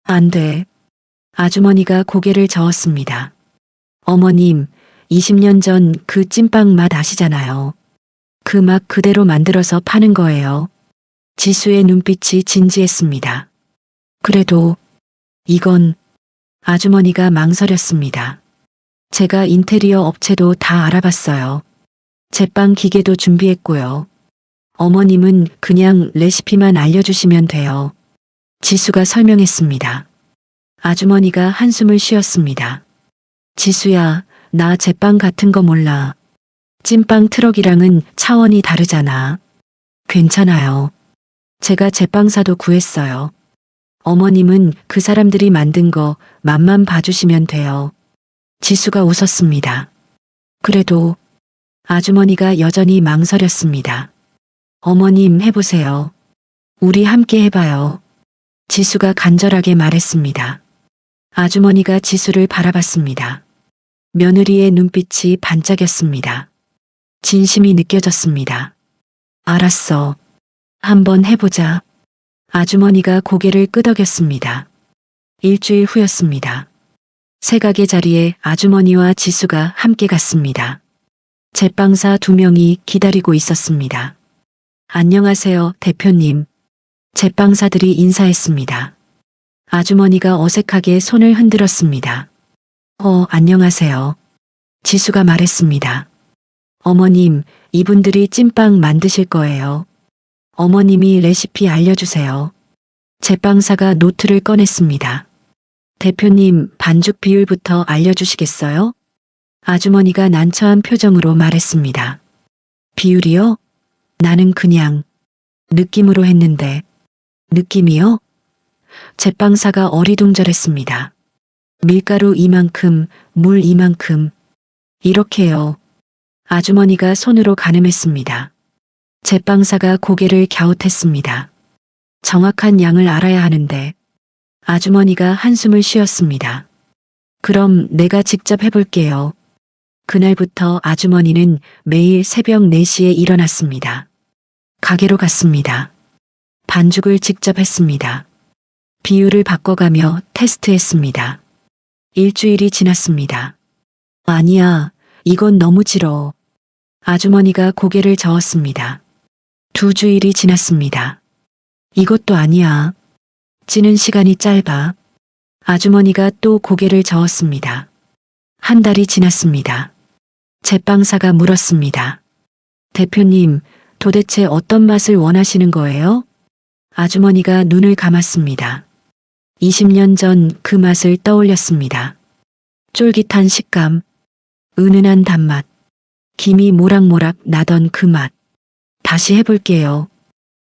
안 돼. 아주머니가 고개를 저었습니다. 어머님, 20년 전 그 찐빵 맛 아시잖아요. 그 맛 그대로 만들어서 파는 거예요. 지수의 눈빛이 진지했습니다. 그래도 이건 아주머니가 망설였습니다. 제가 인테리어 업체도 다 알아봤어요. 제빵 기계도 준비했고요. 어머님은 그냥 레시피만 알려주시면 돼요. 지수가 설명했습니다. 아주머니가 한숨을 쉬었습니다. 지수야, 나 제빵 같은 거 몰라. 찐빵 트럭이랑은 차원이 다르잖아. 괜찮아요. 제가 제빵사도 구했어요. 어머님은 그 사람들이 만든 거 맛만 봐주시면 돼요. 지수가 웃었습니다. 그래도 아주머니가 여전히 망설였습니다. 어머님 해보세요. 우리 함께 해봐요. 지수가 간절하게 말했습니다. 아주머니가 지수를 바라봤습니다. 며느리의 눈빛이 반짝였습니다. 진심이 느껴졌습니다. 알았어. 한번 해보자. 아주머니가 고개를 끄덕였습니다. 일주일 후였습니다. 새가게 자리에 아주머니와 지수가 함께 갔습니다. 제빵사 2명이 기다리고 있었습니다. 안녕하세요, 대표님. 제빵사들이 인사했습니다. 아주머니가 어색하게 손을 흔들었습니다. 안녕하세요. 지수가 말했습니다. 어머님, 이분들이 찐빵 만드실 거예요. 어머님이 레시피 알려주세요. 제빵사가 노트를 꺼냈습니다. 대표님, 반죽 비율부터 알려주시겠어요? 아주머니가 난처한 표정으로 말했습니다. 비율이요? 나는 그냥 느낌으로 했는데. 느낌이요? 제빵사가 어리둥절했습니다. 밀가루 이만큼, 물 이만큼. 이렇게요. 아주머니가 손으로 가늠했습니다. 제빵사가 고개를 갸웃했습니다. 정확한 양을 알아야 하는데. 아주머니가 한숨을 쉬었습니다. 그럼 내가 직접 해볼게요. 그날부터 아주머니는 매일 새벽 4시에 일어났습니다. 가게로 갔습니다. 반죽을 직접 했습니다. 비율을 바꿔가며 테스트했습니다. 일주일이 지났습니다. 아니야, 이건 너무 질어. 아주머니가 고개를 저었습니다. 2주일이 지났습니다. 이것도 아니야. 찌는 시간이 짧아. 아주머니가 또 고개를 저었습니다. 1달이 지났습니다. 제빵사가 물었습니다. 대표님, 도대체 어떤 맛을 원하시는 거예요? 아주머니가 눈을 감았습니다. 20년 전 그 맛을 떠올렸습니다. 쫄깃한 식감, 은은한 단맛, 김이 모락모락 나던 그 맛. 다시 해볼게요.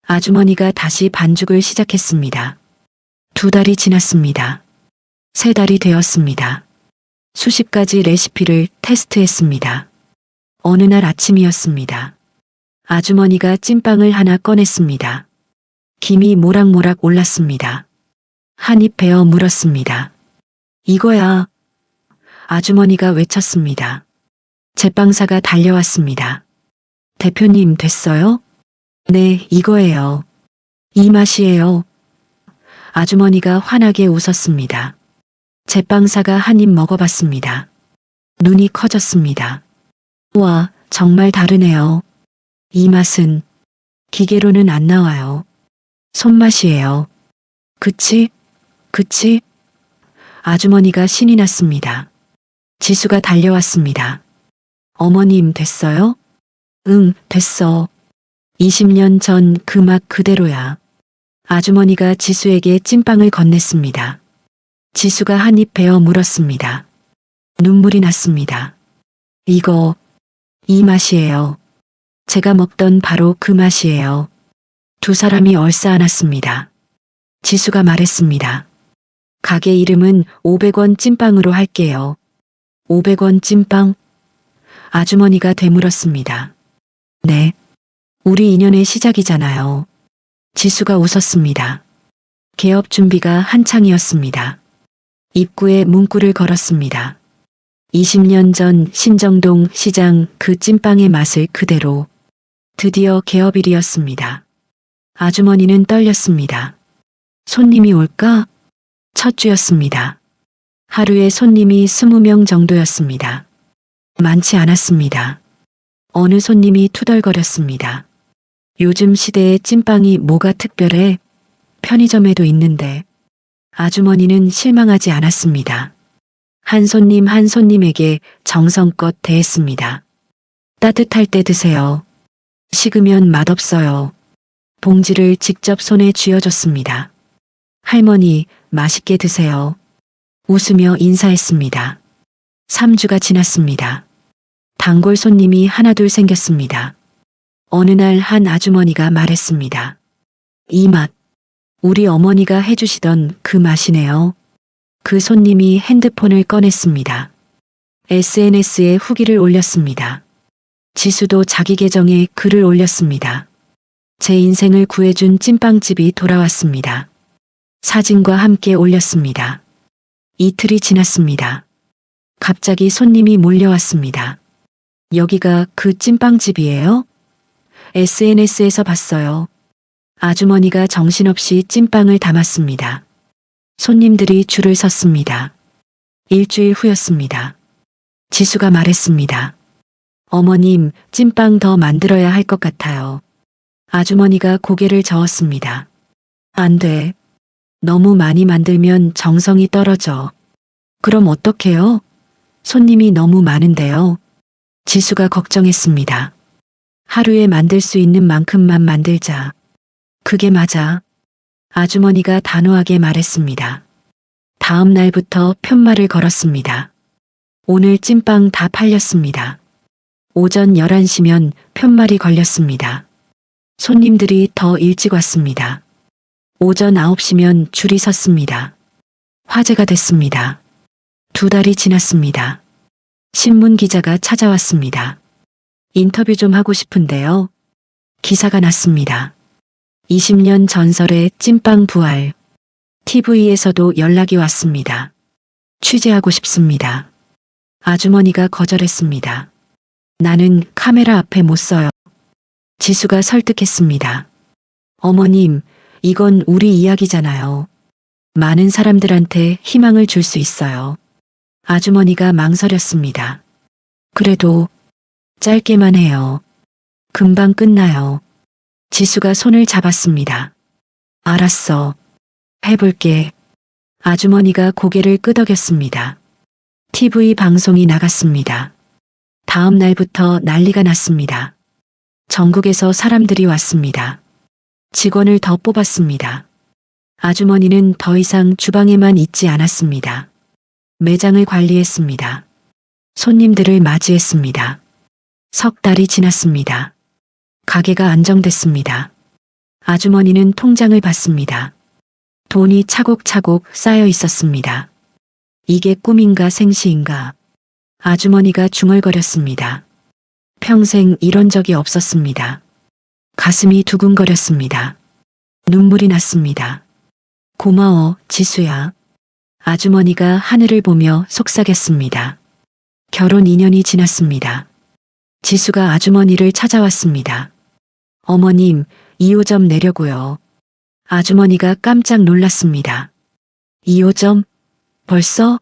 아주머니가 다시 반죽을 시작했습니다. 2달이 지났습니다. 3달이 되었습니다. 수십 가지 레시피를 테스트했습니다. 어느 날 아침이었습니다. 아주머니가 찐빵을 하나 꺼냈습니다. 김이 모락모락 올랐습니다. 한 입 베어 물었습니다. 이거야. 아주머니가 외쳤습니다. 제빵사가 달려왔습니다. 대표님 됐어요? 네, 이거예요. 이 맛이에요. 아주머니가 환하게 웃었습니다. 제빵사가 한 입 먹어봤습니다. 눈이 커졌습니다. 와, 정말 다르네요. 이 맛은 기계로는 안 나와요. 손맛이에요. 그치? 그치? 아주머니가 신이 났습니다. 지수가 달려왔습니다. 어머님 됐어요? 응, 됐어. 20년 전 그 맛 그대로야. 아주머니가 지수에게 찐빵을 건넸습니다. 지수가 한 입 베어 물었습니다. 눈물이 났습니다. 이 맛이에요. 제가 먹던 바로 그 맛이에요. 두 사람이 얼싸안았습니다. 지수가 말했습니다. 가게 이름은 500원 찐빵으로 할게요. 500원 찐빵? 아주머니가 되물었습니다. 네. 우리 인연의 시작이잖아요. 지수가 웃었습니다. 개업 준비가 한창이었습니다. 입구에 문구를 걸었습니다. 20년 전 신정동 시장 그 찐빵의 맛을 그대로. 드디어 개업일이었습니다. 아주머니는 떨렸습니다. 손님이 올까? 첫 주였습니다. 하루에 손님이 20명 정도였습니다. 많지 않았습니다. 어느 손님이 투덜거렸습니다. 요즘 시대에 찐빵이 뭐가 특별해? 편의점에도 있는데. 아주머니는 실망하지 않았습니다. 한 손님에게 정성껏 대했습니다. 따뜻할 때 드세요. 식으면 맛없어요. 봉지를 직접 손에 쥐어줬습니다. 할머니, 맛있게 드세요. 웃으며 인사했습니다. 3주가 지났습니다. 단골 손님이 하나둘 생겼습니다. 어느 날 한 아주머니가 말했습니다. 이 맛, 우리 어머니가 해주시던 그 맛이네요. 그 손님이 핸드폰을 꺼냈습니다. SNS에 후기를 올렸습니다. 지수도 자기 계정에 글을 올렸습니다. 제 인생을 구해준 찐빵집이 돌아왔습니다. 사진과 함께 올렸습니다. 이틀이 지났습니다. 갑자기 손님이 몰려왔습니다. 여기가 그 찐빵집이에요? SNS에서 봤어요. 아주머니가 정신없이 찐빵을 담았습니다. 손님들이 줄을 섰습니다. 일주일 후였습니다. 지수가 말했습니다. 어머님, 찐빵 더 만들어야 할 것 같아요. 아주머니가 고개를 저었습니다. 안 돼. 너무 많이 만들면 정성이 떨어져. 그럼 어떡해요? 손님이 너무 많은데요. 지수가 걱정했습니다. 하루에 만들 수 있는 만큼만 만들자. 그게 맞아. 아주머니가 단호하게 말했습니다. 다음 날부터 편말을 걸었습니다. 오늘 찐빵 다 팔렸습니다. 오전 11시면 편말이 걸렸습니다. 손님들이 더 일찍 왔습니다. 오전 9시면 줄이 섰습니다. 화제가 됐습니다. 2달이 지났습니다. 신문 기자가 찾아왔습니다. 인터뷰 좀 하고 싶은데요. 기사가 났습니다. 20년 전설의 찐빵 부활. TV에서도 연락이 왔습니다. 취재하고 싶습니다. 아주머니가 거절했습니다. 나는 카메라 앞에 못 서요. 지수가 설득했습니다. 어머님, 이건 우리 이야기잖아요. 많은 사람들한테 희망을 줄 수 있어요. 아주머니가 망설였습니다. 그래도 짧게만 해요. 금방 끝나요. 지수가 손을 잡았습니다. 알았어. 해볼게. 아주머니가 고개를 끄덕였습니다. TV 방송이 나갔습니다. 다음 날부터 난리가 났습니다. 전국에서 사람들이 왔습니다. 직원을 더 뽑았습니다. 아주머니는 더 이상 주방에만 있지 않았습니다. 매장을 관리했습니다. 손님들을 맞이했습니다. 석 달이 지났습니다. 가게가 안정됐습니다. 아주머니는 통장을 봤습니다. 돈이 차곡차곡 쌓여 있었습니다. 이게 꿈인가 생시인가? 아주머니가 중얼거렸습니다. 평생 이런 적이 없었습니다. 가슴이 두근거렸습니다. 눈물이 났습니다. 고마워, 지수야. 아주머니가 하늘을 보며 속삭였습니다. 결혼 2년이 지났습니다. 지수가 아주머니를 찾아왔습니다. 어머님, 2호점 내려고요. 아주머니가 깜짝 놀랐습니다. 2호점? 벌써?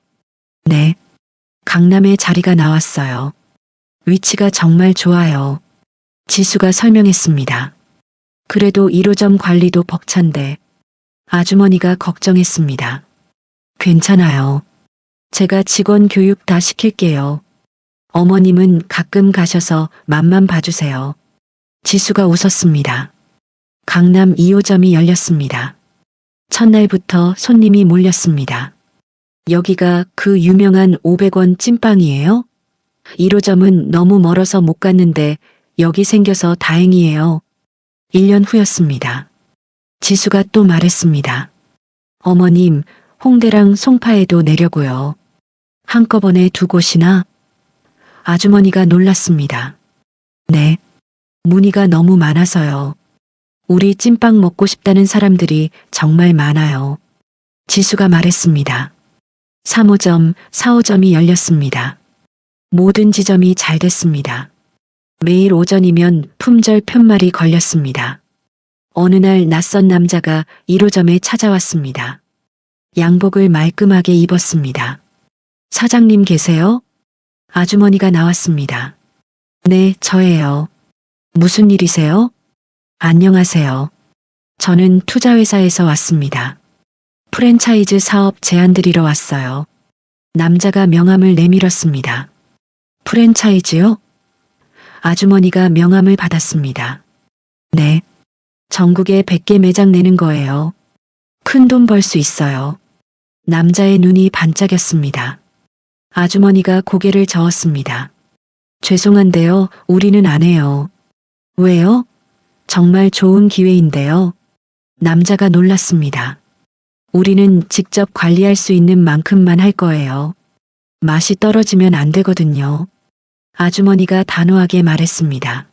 네. 강남에 자리가 나왔어요. 위치가 정말 좋아요. 지수가 설명했습니다. 그래도 1호점 관리도 벅찬데 아주머니가 걱정했습니다. 괜찮아요. 제가 직원 교육 다 시킬게요. 어머님은 가끔 가셔서 맛만 봐주세요. 지수가 웃었습니다. 강남 2호점이 열렸습니다. 첫날부터 손님이 몰렸습니다. 여기가 그 유명한 500원 찐빵이에요? 1호점은 너무 멀어서 못 갔는데 여기 생겨서 다행이에요. 1년 후였습니다. 지수가 또 말했습니다. 어머님, 홍대랑 송파에도 내려고요. 한꺼번에 2곳이나? 아주머니가 놀랐습니다. 네. 문의가 너무 많아서요. 우리 찐빵 먹고 싶다는 사람들이 정말 많아요. 지수가 말했습니다. 3호점, 4호점이 열렸습니다. 모든 지점이 잘 됐습니다. 매일 오전이면 품절 편말이 걸렸습니다. 어느 날 낯선 남자가 1호점에 찾아왔습니다. 양복을 말끔하게 입었습니다. 사장님 계세요? 아주머니가 나왔습니다. 네, 저예요. 무슨 일이세요? 안녕하세요. 저는 투자회사에서 왔습니다. 프랜차이즈 사업 제안 드리러 왔어요. 남자가 명함을 내밀었습니다. 프랜차이즈요? 아주머니가 명함을 받았습니다. 네. 전국에 100개 매장 내는 거예요. 큰 돈 벌 수 있어요. 남자의 눈이 반짝였습니다. 아주머니가 고개를 저었습니다. 죄송한데요, 우리는 안 해요. 왜요? 정말 좋은 기회인데요. 남자가 놀랐습니다. 우리는 직접 관리할 수 있는 만큼만 할 거예요. 맛이 떨어지면 안 되거든요. 아주머니가 단호하게 말했습니다.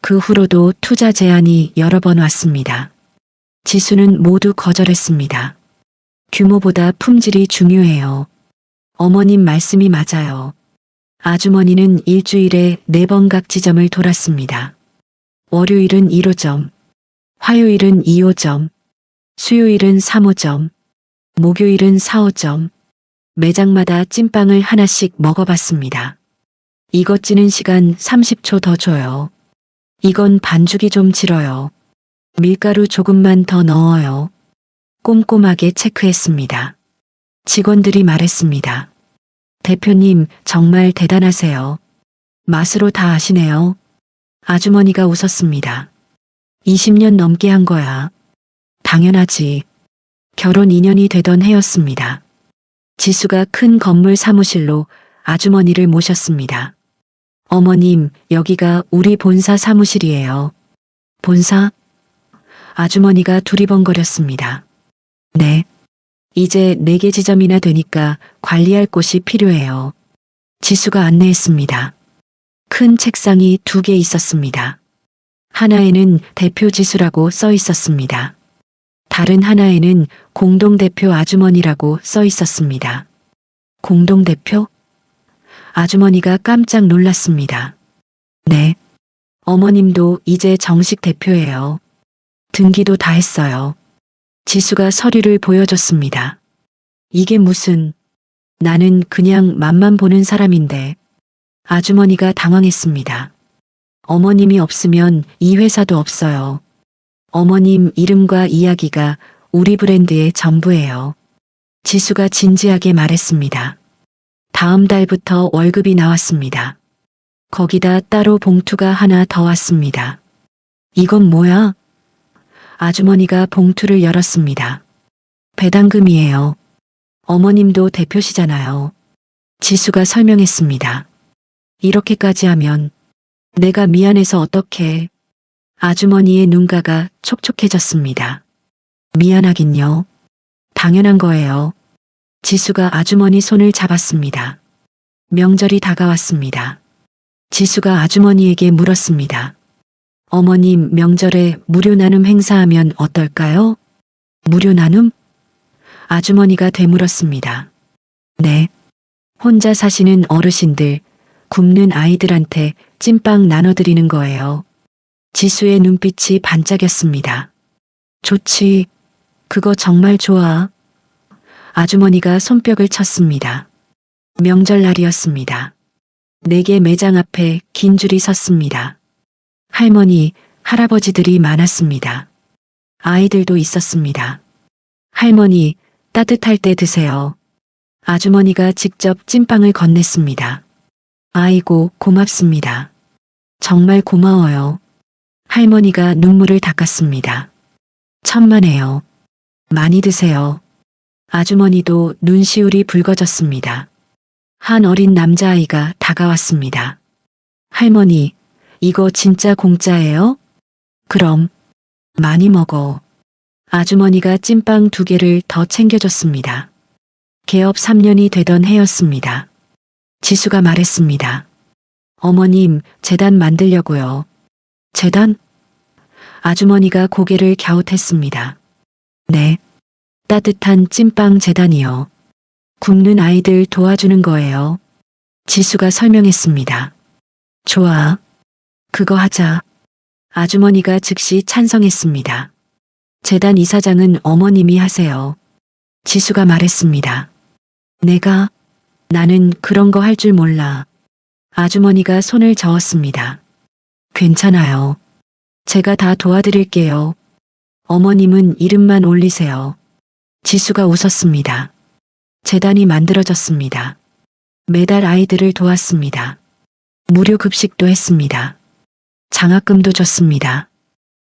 그 후로도 투자 제안이 여러 번 왔습니다. 지수는 모두 거절했습니다. 규모보다 품질이 중요해요. 어머님 말씀이 맞아요. 아주머니는 일주일에 4번 각 지점을 돌았습니다. 월요일은 1호점, 화요일은 2호점, 수요일은 3호점, 목요일은 4호점, 매장마다 찐빵을 하나씩 먹어봤습니다. 이거 찌는 시간 30초 더 줘요. 이건 반죽이 좀 질어요. 밀가루 조금만 더 넣어요. 꼼꼼하게 체크했습니다. 직원들이 말했습니다. 대표님, 정말 대단하세요. 맛으로 다 아시네요. 아주머니가 웃었습니다. 20년 넘게 한 거야. 당연하지. 결혼 2년이 되던 해였습니다. 지수가 큰 건물 사무실로 아주머니를 모셨습니다. 어머님, 여기가 우리 본사 사무실이에요. 본사? 아주머니가 두리번거렸습니다. 네. 이제 4개 지점이나 되니까 관리할 곳이 필요해요. 지수가 안내했습니다. 큰 책상이 2개 있었습니다. 하나에는 대표 지수라고 써 있었습니다. 다른 하나에는 공동대표 아주머니라고 써 있었습니다. 공동대표? 아주머니가 깜짝 놀랐습니다. 네. 어머님도 이제 정식 대표예요. 등기도 다 했어요. 지수가 서류를 보여줬습니다. 이게 무슨, 나는 그냥 맛만 보는 사람인데. 아주머니가 당황했습니다. 어머님이 없으면 이 회사도 없어요. 어머님 이름과 이야기가 우리 브랜드의 전부예요. 지수가 진지하게 말했습니다. 다음 달부터 월급이 나왔습니다. 거기다 따로 봉투가 하나 더 왔습니다. 이건 뭐야? 아주머니가 봉투를 열었습니다. 배당금이에요. 어머님도 대표시잖아요. 지수가 설명했습니다. 이렇게까지 하면 내가 미안해서 어떡해. 아주머니의 눈가가 촉촉해졌습니다. 미안하긴요. 당연한 거예요. 지수가 아주머니 손을 잡았습니다. 명절이 다가왔습니다. 지수가 아주머니에게 물었습니다. 어머님, 명절에 무료 나눔 행사하면 어떨까요? 무료 나눔? 아주머니가 되물었습니다. 네. 혼자 사시는 어르신들, 굶는 아이들한테 찐빵 나눠드리는 거예요. 지수의 눈빛이 반짝였습니다. 좋지. 그거 정말 좋아. 아주머니가 손뼉을 쳤습니다. 명절날이었습니다. 4개 매장 앞에 긴 줄이 섰습니다. 할머니, 할아버지들이 많았습니다. 아이들도 있었습니다. 할머니, 따뜻할 때 드세요. 아주머니가 직접 찐빵을 건넸습니다. 아이고, 고맙습니다. 정말 고마워요. 할머니가 눈물을 닦았습니다. 천만에요. 많이 드세요. 아주머니도 눈시울이 붉어졌습니다. 한 어린 남자아이가 다가왔습니다. 할머니, 이거 진짜 공짜예요? 그럼 많이 먹어. 아주머니가 찐빵 2개를 더 챙겨줬습니다. 개업 3년이 되던 해였습니다. 지수가 말했습니다. 어머님, 재단 만들려고요. 재단? 아주머니가 고개를 갸웃했습니다. 네. 따뜻한 찐빵 재단이요. 굶는 아이들 도와주는 거예요. 지수가 설명했습니다. 좋아. 그거 하자. 아주머니가 즉시 찬성했습니다. 재단 이사장은 어머님이 하세요. 지수가 말했습니다. 나는 그런 거 할 줄 몰라. 아주머니가 손을 저었습니다. 괜찮아요. 제가 다 도와드릴게요. 어머님은 이름만 올리세요. 지수가 웃었습니다. 재단이 만들어졌습니다. 매달 아이들을 도왔습니다. 무료 급식도 했습니다. 장학금도 줬습니다.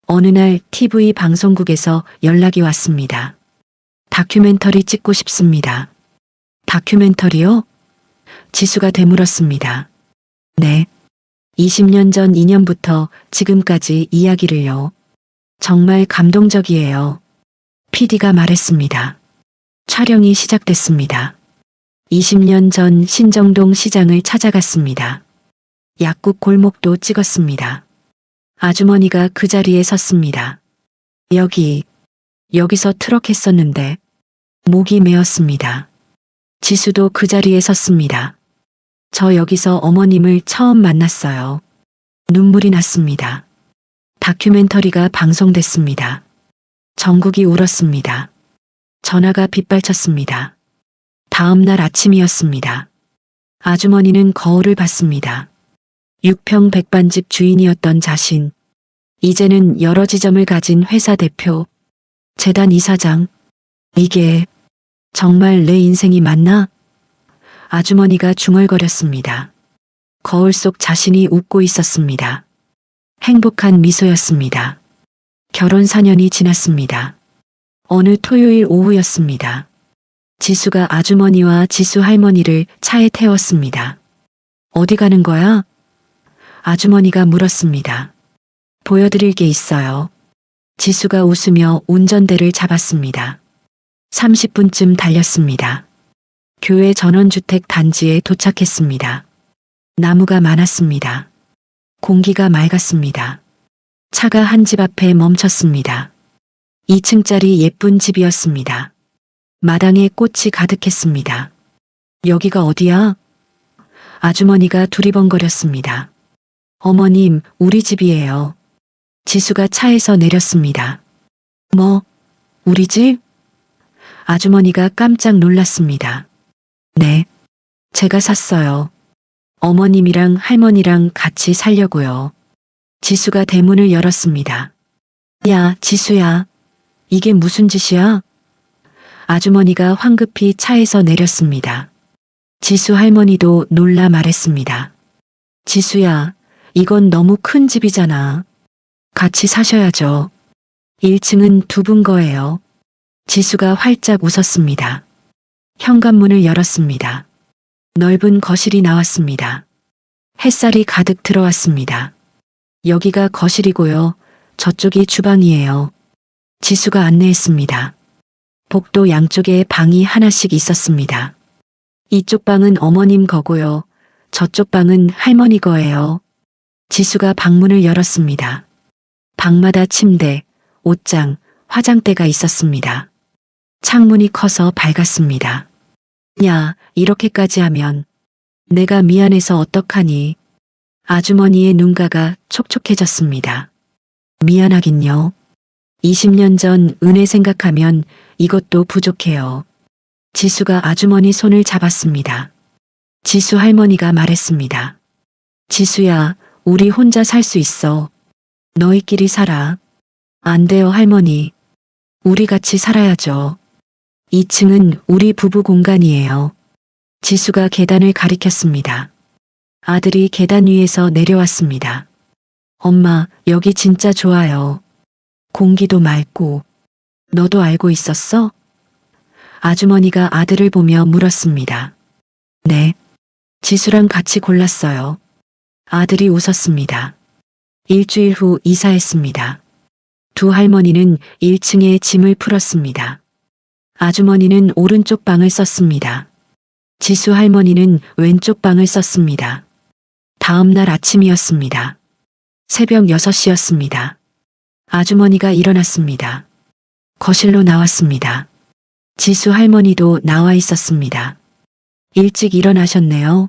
어느 날 TV 방송국에서 연락이 왔습니다. 다큐멘터리 찍고 싶습니다. 다큐멘터리요? 지수가 되물었습니다. 네. 20년 전 인연부터 지금까지 이야기를요. 정말 감동적이에요. PD가 말했습니다. 촬영이 시작됐습니다. 20년 전 신정동 시장을 찾아갔습니다. 약국 골목도 찍었습니다. 아주머니가 그 자리에 섰습니다. 여기서 트럭 했었는데 목이 메었습니다. 지수도 그 자리에 섰습니다. 저 여기서 어머님을 처음 만났어요. 눈물이 났습니다. 다큐멘터리가 방송됐습니다. 전국이 울었습니다. 전화가 빗발쳤습니다. 다음 날 아침이었습니다. 아주머니는 거울을 봤습니다. 6평 백반집 주인이었던 자신, 이제는 여러 지점을 가진 회사 대표, 재단 이사장. 이게 정말 내 인생이 맞나? 아주머니가 중얼거렸습니다. 거울 속 자신이 웃고 있었습니다. 행복한 미소였습니다. 결혼 4년이 지났습니다. 어느 토요일 오후였습니다. 지수가 아주머니와 지수 할머니를 차에 태웠습니다. 어디 가는 거야? 아주머니가 물었습니다. 보여드릴 게 있어요. 지수가 웃으며 운전대를 잡았습니다. 30분쯤 달렸습니다. 교회 전원주택 단지에 도착했습니다. 나무가 많았습니다. 공기가 맑았습니다. 차가 한 집 앞에 멈췄습니다. 2층짜리 예쁜 집이었습니다. 마당에 꽃이 가득했습니다. 여기가 어디야? 아주머니가 두리번거렸습니다. 어머님, 우리 집이에요. 지수가 차에서 내렸습니다. 뭐, 우리 집? 아주머니가 깜짝 놀랐습니다. 네, 제가 샀어요. 어머님이랑 할머니랑 같이 살려고요. 지수가 대문을 열었습니다. 야, 지수야. 이게 무슨 짓이야? 아주머니가 황급히 차에서 내렸습니다. 지수 할머니도 놀라 말했습니다. 지수야, 이건 너무 큰 집이잖아. 같이 사셔야죠. 1층은 두 분 거예요. 지수가 활짝 웃었습니다. 현관문을 열었습니다. 넓은 거실이 나왔습니다. 햇살이 가득 들어왔습니다. 여기가 거실이고요. 저쪽이 주방이에요. 지수가 안내했습니다. 복도 양쪽에 방이 하나씩 있었습니다. 이쪽 방은 어머님 거고요. 저쪽 방은 할머니 거예요. 지수가 방문을 열었습니다. 방마다 침대, 옷장, 화장대가 있었습니다. 창문이 커서 밝았습니다. 야, 이렇게까지 하면 내가 미안해서 어떡하니? 아주머니의 눈가가 촉촉해졌습니다. 미안하긴요. 20년 전 은혜 생각하면 이것도 부족해요. 지수가 아주머니 손을 잡았습니다. 지수 할머니가 말했습니다. 지수야, 우리 혼자 살 수 있어. 너희끼리 살아. 안 돼요, 할머니. 우리 같이 살아야죠. 2층은 우리 부부 공간이에요. 지수가 계단을 가리켰습니다. 아들이 계단 위에서 내려왔습니다. 엄마, 여기 진짜 좋아요. 공기도 맑고. 너도 알고 있었어? 아주머니가 아들을 보며 물었습니다. 네. 지수랑 같이 골랐어요. 아들이 웃었습니다. 일주일 후 이사했습니다. 두 할머니는 1층에 짐을 풀었습니다. 아주머니는 오른쪽 방을 썼습니다. 지수 할머니는 왼쪽 방을 썼습니다. 다음 날 아침이었습니다. 새벽 6시였습니다. 아주머니가 일어났습니다. 거실로 나왔습니다. 지수 할머니도 나와 있었습니다. 일찍 일어나셨네요.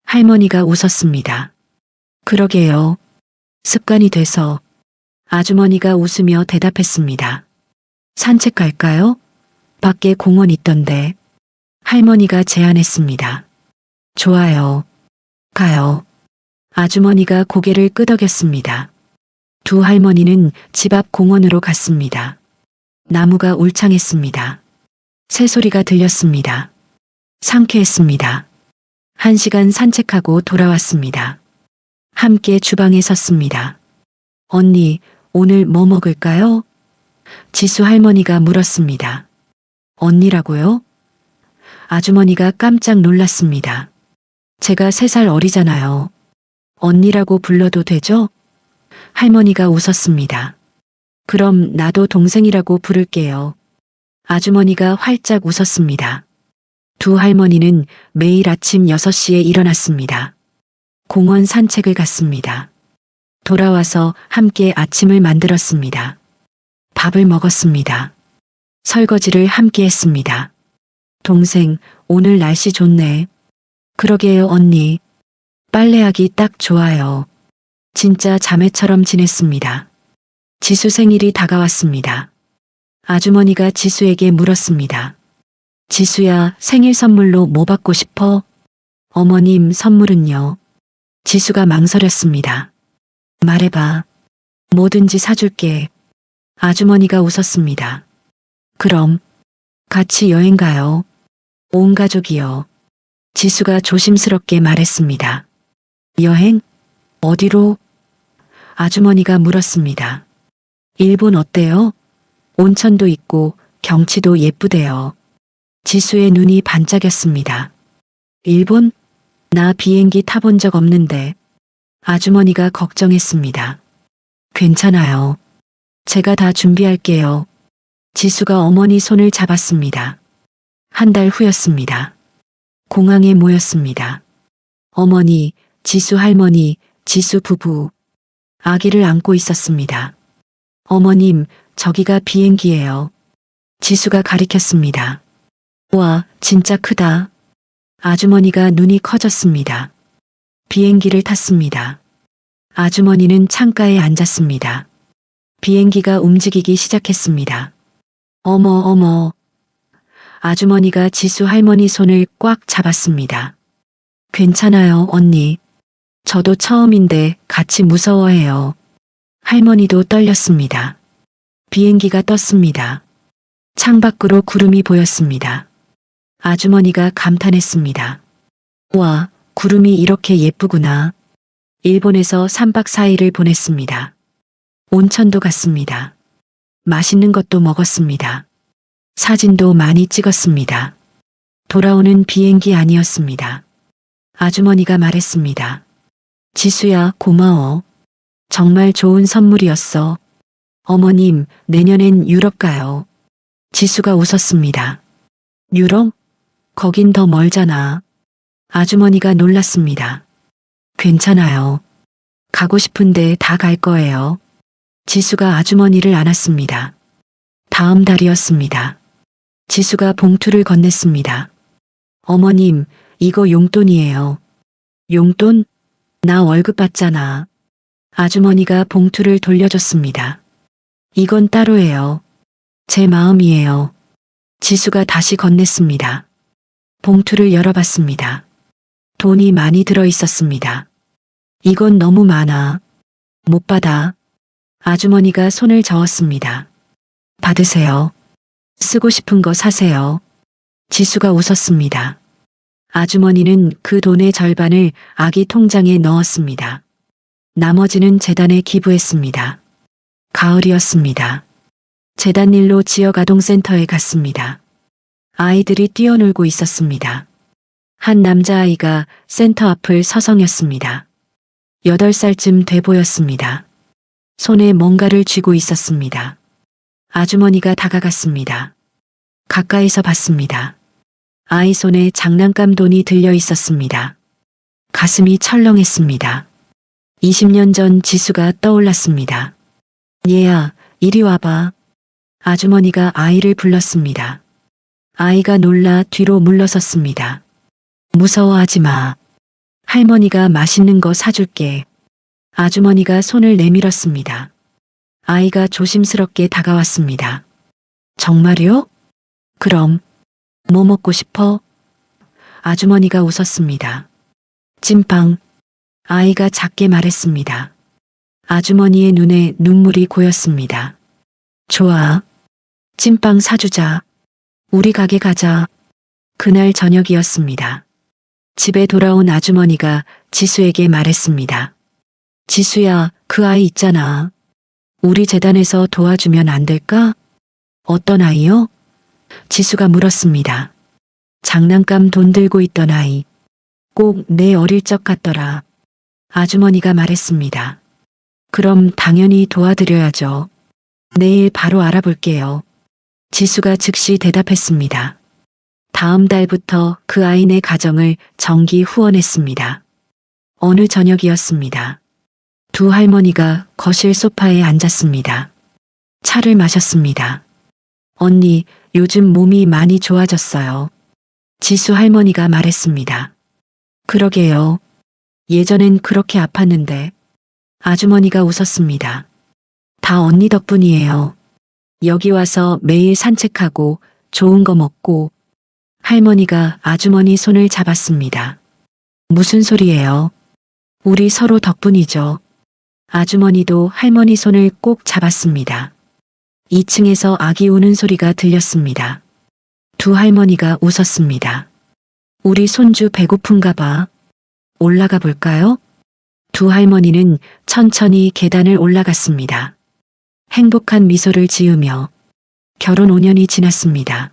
할머니가 웃었습니다. 그러게요. 습관이 돼서. 아주머니가 웃으며 대답했습니다. 산책 갈까요? 밖에 공원 있던데. 할머니가 제안했습니다. 좋아요. 가요. 아주머니가 고개를 끄덕였습니다. 두 할머니는 집 앞 공원으로 갔습니다. 나무가 울창했습니다. 새소리가 들렸습니다. 상쾌했습니다. 1시간 산책하고 돌아왔습니다. 함께 주방에 섰습니다. 언니, 오늘 뭐 먹을까요? 지수 할머니가 물었습니다. 언니라고요? 아주머니가 깜짝 놀랐습니다. 제가 3살 어리잖아요. 언니라고 불러도 되죠? 할머니가 웃었습니다. 그럼 나도 동생이라고 부를게요. 아주머니가 활짝 웃었습니다. 두 할머니는 매일 아침 6시에 일어났습니다. 공원 산책을 갔습니다. 돌아와서 함께 아침을 만들었습니다. 밥을 먹었습니다. 설거지를 함께 했습니다. 동생, 오늘 날씨 좋네. 그러게요, 언니. 빨래하기 딱 좋아요. 진짜 자매처럼 지냈습니다. 지수 생일이 다가왔습니다. 아주머니가 지수에게 물었습니다. 지수야, 생일 선물로 뭐 받고 싶어? 어머님, 선물은요? 지수가 망설였습니다. 말해봐. 뭐든지 사줄게. 아주머니가 웃었습니다. 그럼 같이 여행 가요. 온 가족이요. 지수가 조심스럽게 말했습니다. 여행? 어디로? 아주머니가 물었습니다. 일본 어때요? 온천도 있고 경치도 예쁘대요. 지수의 눈이 반짝였습니다. 일본? 나 비행기 타본 적 없는데. 아주머니가 걱정했습니다. 괜찮아요. 제가 다 준비할게요. 지수가 어머니 손을 잡았습니다. 한 달 후였습니다. 공항에 모였습니다. 어머니, 지수 할머니, 지수 부부. 아기를 안고 있었습니다. 어머님, 저기가 비행기예요. 지수가 가리켰습니다. 와, 진짜 크다. 아주머니가 눈이 커졌습니다. 비행기를 탔습니다. 아주머니는 창가에 앉았습니다. 비행기가 움직이기 시작했습니다. 어머, 어머. 아주머니가 지수 할머니 손을 꽉 잡았습니다. 괜찮아요, 언니. 저도 처음인데 같이 무서워해요. 할머니도 떨렸습니다. 비행기가 떴습니다. 창밖으로 구름이 보였습니다. 아주머니가 감탄했습니다. 와, 구름이 이렇게 예쁘구나. 일본에서 3박 4일을 보냈습니다. 온천도 갔습니다. 맛있는 것도 먹었습니다. 사진도 많이 찍었습니다. 돌아오는 비행기 아니었습니다. 아주머니가 말했습니다. 지수야, 고마워. 정말 좋은 선물이었어. 어머님, 내년엔 유럽 가요. 지수가 웃었습니다. 유럽? 거긴 더 멀잖아. 아주머니가 놀랐습니다. 괜찮아요. 가고 싶은데 다 갈 거예요. 지수가 아주머니를 안았습니다. 다음 달이었습니다. 지수가 봉투를 건넸습니다. 어머님, 이거 용돈이에요. 용돈? 나 월급 받잖아. 아주머니가 봉투를 돌려줬습니다. 이건 따로예요. 제 마음이에요. 지수가 다시 건넸습니다. 봉투를 열어봤습니다. 돈이 많이 들어 있었습니다. 이건 너무 많아. 못 받아. 아주머니가 손을 저었습니다. 받으세요. 쓰고 싶은 거 사세요. 지수가 웃었습니다. 아주머니는 그 돈의 절반을 아기 통장에 넣었습니다. 나머지는 재단에 기부했습니다. 가을이었습니다. 재단 일로 지역 아동센터에 갔습니다. 아이들이 뛰어놀고 있었습니다. 한 남자아이가 센터 앞을 서성였습니다. 8살쯤 돼 보였습니다. 손에 뭔가를 쥐고 있었습니다. 아주머니가 다가갔습니다. 가까이서 봤습니다. 아이 손에 장난감 돈이 들려 있었습니다. 가슴이 철렁했습니다. 20년 전 지수가 떠올랐습니다. 얘야, 이리 와봐. 아주머니가 아이를 불렀습니다. 아이가 놀라 뒤로 물러섰습니다. 무서워하지 마. 할머니가 맛있는 거 사줄게. 아주머니가 손을 내밀었습니다. 아이가 조심스럽게 다가왔습니다. 정말요? 그럼. 뭐 먹고 싶어? 아주머니가 웃었습니다. 찐빵. 아이가 작게 말했습니다. 아주머니의 눈에 눈물이 고였습니다. 좋아. 찐빵 사주자. 우리 가게 가자. 그날 저녁이었습니다. 집에 돌아온 아주머니가 지수에게 말했습니다. 지수야, 그 아이 있잖아. 우리 재단에서 도와주면 안 될까? 어떤 아이요? 지수가 물었습니다. 장난감 돈 들고 있던 아이. 꼭 내 어릴 적 같더라. 아주머니가 말했습니다. 그럼 당연히 도와드려야죠. 내일 바로 알아볼게요. 지수가 즉시 대답했습니다. 다음 달부터 그 아이네 가정을 정기 후원했습니다. 어느 저녁이었습니다. 두 할머니가 거실 소파에 앉았습니다. 차를 마셨습니다. 언니, 요즘 몸이 많이 좋아졌어요. 지수 할머니가 말했습니다. 그러게요. 예전엔 그렇게 아팠는데. 아주머니가 웃었습니다. 다 언니 덕분이에요. 여기 와서 매일 산책하고 좋은 거 먹고. 할머니가 아주머니 손을 잡았습니다. 무슨 소리예요? 우리 서로 덕분이죠. 아주머니도 할머니 손을 꼭 잡았습니다. 2층에서 아기 우는 소리가 들렸습니다. 두 할머니가 웃었습니다. 우리 손주 배고픈가 봐. 올라가 볼까요? 두 할머니는 천천히 계단을 올라갔습니다. 행복한 미소를 지으며 결혼 5년이 지났습니다.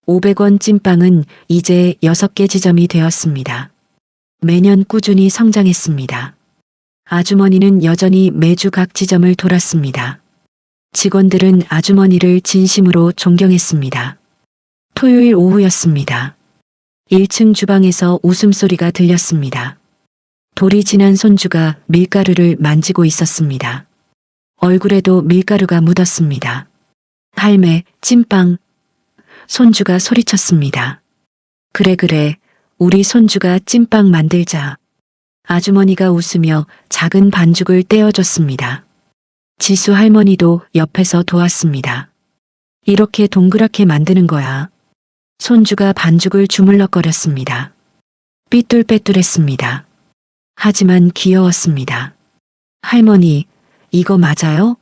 500원 찐빵은 이제 6개 지점이 되었습니다. 매년 꾸준히 성장했습니다. 아주머니는 여전히 매주 각 지점을 돌았습니다. 직원들은 아주머니를 진심으로 존경했습니다. 토요일 오후였습니다. 1층 주방에서 웃음소리가 들렸습니다. 돌이 지난 손주가 밀가루를 만지고 있었습니다. 얼굴에도 밀가루가 묻었습니다. 할매, 찐빵. 손주가 소리쳤습니다. 그래, 우리 손주가 찐빵 만들자. 아주머니가 웃으며 작은 반죽을 떼어줬습니다. 지수 할머니도 옆에서 도왔습니다. 이렇게 동그랗게 만드는 거야. 손주가 반죽을 주물럭거렸습니다. 삐뚤빼뚤했습니다. 하지만 귀여웠습니다. 할머니, 이거 맞아요?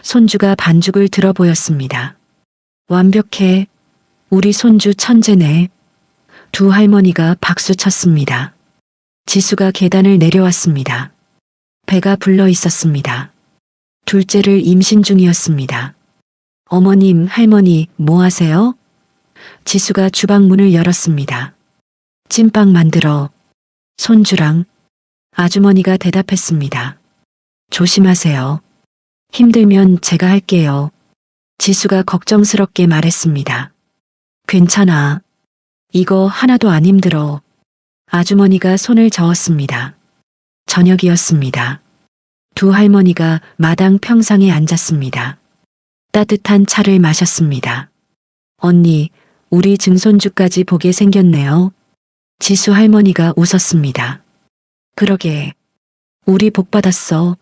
손주가 반죽을 들어 보였습니다. 완벽해. 우리 손주 천재네. 두 할머니가 박수 쳤습니다. 지수가 계단을 내려왔습니다. 배가 불러 있었습니다. 둘째를 임신 중이었습니다. 어머님, 할머니, 뭐 하세요? 지수가 주방 문을 열었습니다. 찐빵 만들어. 손주랑. 아주머니가 대답했습니다. 조심하세요. 힘들면 제가 할게요. 지수가 걱정스럽게 말했습니다. 괜찮아. 이거 하나도 안 힘들어. 아주머니가 손을 저었습니다. 저녁이었습니다. 두 할머니가 마당 평상에 앉았습니다. 따뜻한 차를 마셨습니다. 언니, 우리 증손주까지 보게 생겼네요. 지수 할머니가 웃었습니다. 그러게. 우리 복 받았어.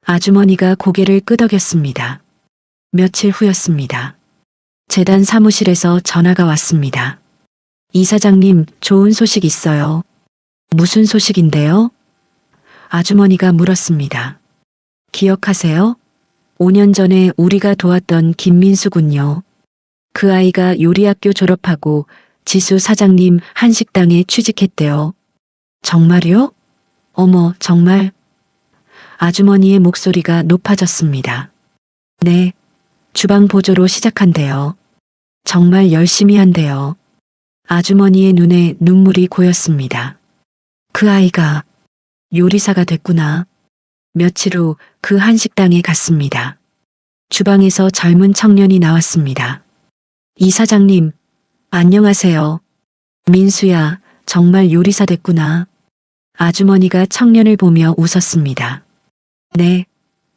아주머니가 고개를 끄덕였습니다. 며칠 후였습니다. 재단 사무실에서 전화가 왔습니다. 이사장님, 좋은 소식 있어요. 무슨 소식인데요? 아주머니가 물었습니다. 기억하세요? 5년 전에 우리가 도왔던 김민수 군요. 그 아이가 요리학교 졸업하고 지수 사장님 한식당에 취직했대요. 정말요? 어머, 정말? 아주머니의 목소리가 높아졌습니다. 네, 주방 보조로 시작한대요. 정말 열심히 한대요. 아주머니의 눈에 눈물이 고였습니다. 그 아이가 요리사가 됐구나. 며칠 후 그 한식당에 갔습니다. 주방에서 젊은 청년이 나왔습니다. 이사장님, 안녕하세요. 민수야, 정말 요리사 됐구나. 아주머니가 청년을 보며 웃었습니다. 네,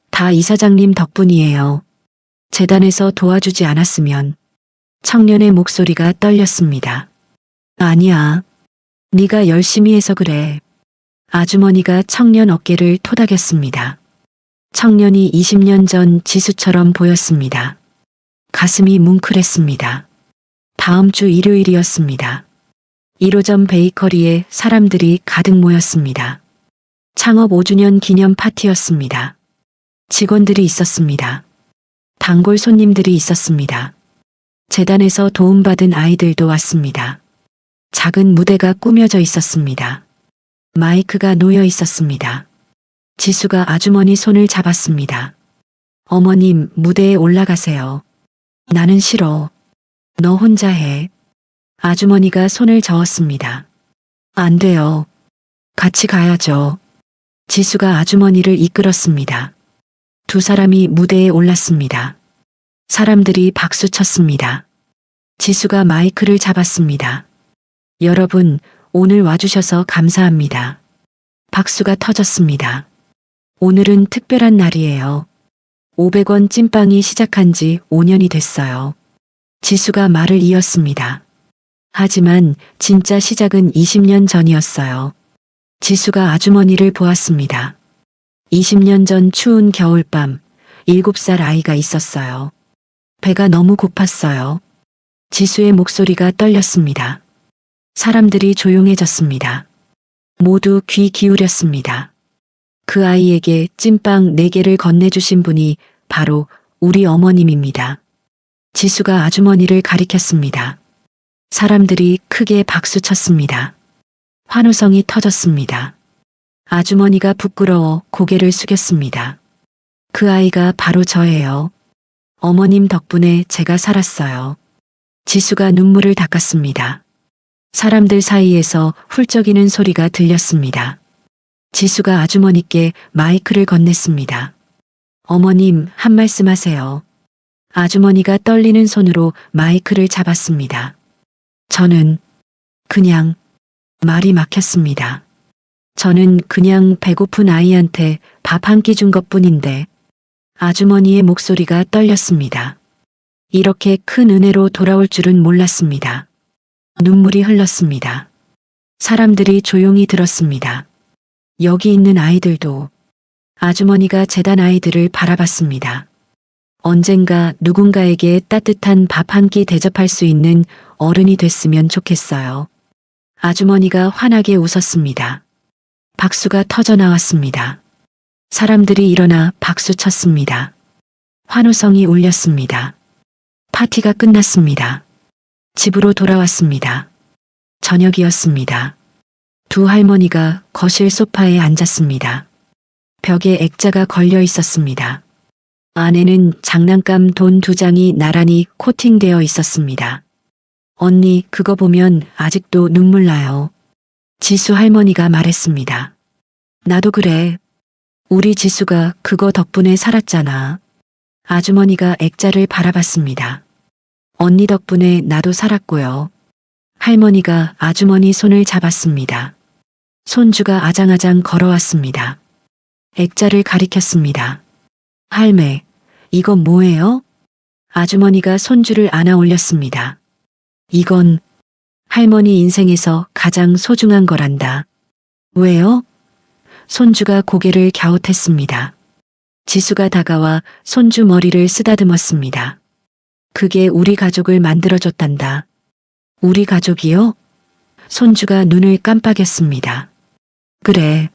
다 이사장님 덕분이에요. 재단에서 도와주지 않았으면. 청년의 목소리가 떨렸습니다. 아니야. 네가 열심히 해서 그래. 아주머니가 청년 어깨를 토닥였습니다. 청년이 20년 전 지수처럼 보였습니다. 가슴이 뭉클했습니다. 다음 주 일요일이었습니다. 1호점 베이커리에 사람들이 가득 모였습니다. 창업 5주년 기념 파티였습니다. 직원들이 있었습니다. 단골 손님들이 있었습니다. 재단에서 도움받은 아이들도 왔습니다. 작은 무대가 꾸며져 있었습니다. 마이크가 놓여 있었습니다. 지수가 아주머니 손을 잡았습니다. 어머님, 무대에 올라가세요. 나는 싫어. 너 혼자 해. 아주머니가 손을 저었습니다. 안 돼요. 같이 가야죠. 지수가 아주머니를 이끌었습니다. 두 사람이 무대에 올랐습니다. 사람들이 박수 쳤습니다. 지수가 마이크를 잡았습니다. 여러분, 오늘 와주셔서 감사합니다. 박수가 터졌습니다. 오늘은 특별한 날이에요. 500원 찐빵이 시작한 지 5년이 됐어요. 지수가 말을 이었습니다. 하지만 진짜 시작은 20년 전이었어요. 지수가 아주머니를 보았습니다. 20년 전 추운 겨울밤, 7살 아이가 있었어요. 배가 너무 고팠어요. 지수의 목소리가 떨렸습니다. 사람들이 조용해졌습니다. 모두 귀 기울였습니다. 그 아이에게 찐빵 4개를 건네주신 분이 바로 우리 어머님입니다. 지수가 아주머니를 가리켰습니다. 사람들이 크게 박수 쳤습니다. 환호성이 터졌습니다. 아주머니가 부끄러워 고개를 숙였습니다. 그 아이가 바로 저예요. 어머님 덕분에 제가 살았어요. 지수가 눈물을 닦았습니다. 사람들 사이에서 훌쩍이는 소리가 들렸습니다. 지수가 아주머니께 마이크를 건넸습니다. 어머님, 한 말씀 하세요. 아주머니가 떨리는 손으로 마이크를 잡았습니다. 저는 그냥 말이 막혔습니다. 저는 그냥 배고픈 아이한테 밥 한 끼 준 것뿐인데 아주머니의 목소리가 떨렸습니다. 이렇게 큰 은혜로 돌아올 줄은 몰랐습니다. 눈물이 흘렀습니다. 사람들이 조용히 들었습니다. 여기 있는 아이들도 아주머니가 재단 아이들을 바라봤습니다. 언젠가 누군가에게 따뜻한 밥 한 끼 대접할 수 있는 어른이 됐으면 좋겠어요. 아주머니가 환하게 웃었습니다. 박수가 터져 나왔습니다. 사람들이 일어나 박수 쳤습니다. 환호성이 울렸습니다. 파티가 끝났습니다. 집으로 돌아왔습니다. 저녁이었습니다. 두 할머니가 거실 소파에 앉았습니다. 벽에 액자가 걸려 있었습니다. 안에는 장난감 돈 2장이 나란히 코팅되어 있었습니다. 언니, 그거 보면 아직도 눈물 나요. 지수 할머니가 말했습니다. 나도 그래. 우리 지수가 그거 덕분에 살았잖아. 아주머니가 액자를 바라봤습니다. 언니 덕분에 나도 살았고요. 할머니가 아주머니 손을 잡았습니다. 손주가 아장아장 걸어왔습니다. 액자를 가리켰습니다. 할매, 이건 뭐예요? 아주머니가 손주를 안아 올렸습니다. 이건 할머니 인생에서 가장 소중한 거란다. 왜요? 손주가 고개를 갸웃했습니다. 지수가 다가와 손주 머리를 쓰다듬었습니다. 그게 우리 가족을 만들어줬단다. 우리 가족이요? 손주가 눈을 깜빡였습니다. 그래,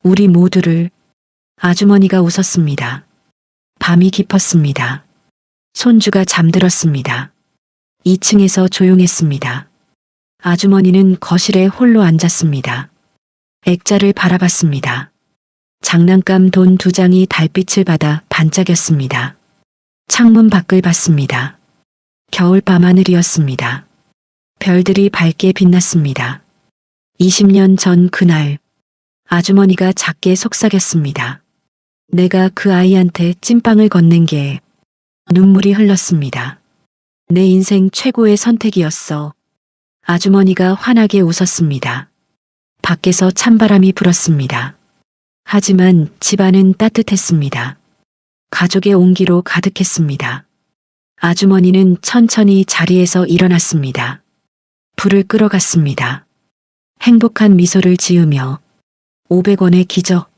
우리 모두를. 아주머니가 웃었습니다. 밤이 깊었습니다. 손주가 잠들었습니다. 2층에서 조용했습니다. 아주머니는 거실에 홀로 앉았습니다. 액자를 바라봤습니다. 장난감 돈 2장이 달빛을 받아 반짝였습니다. 창문 밖을 봤습니다. 겨울 밤하늘이었습니다. 별들이 밝게 빛났습니다. 20년 전 그날, 아주머니가 작게 속삭였습니다. 내가 그 아이한테 찐빵을 건넨 게 눈물이 흘렀습니다. 내 인생 최고의 선택이었어. 아주머니가 환하게 웃었습니다. 밖에서 찬바람이 불었습니다. 하지만 집안은 따뜻했습니다. 가족의 온기로 가득했습니다. 아주머니는 천천히 자리에서 일어났습니다. 불을 끌어갔습니다. 행복한 미소를 지으며 500원의 기적,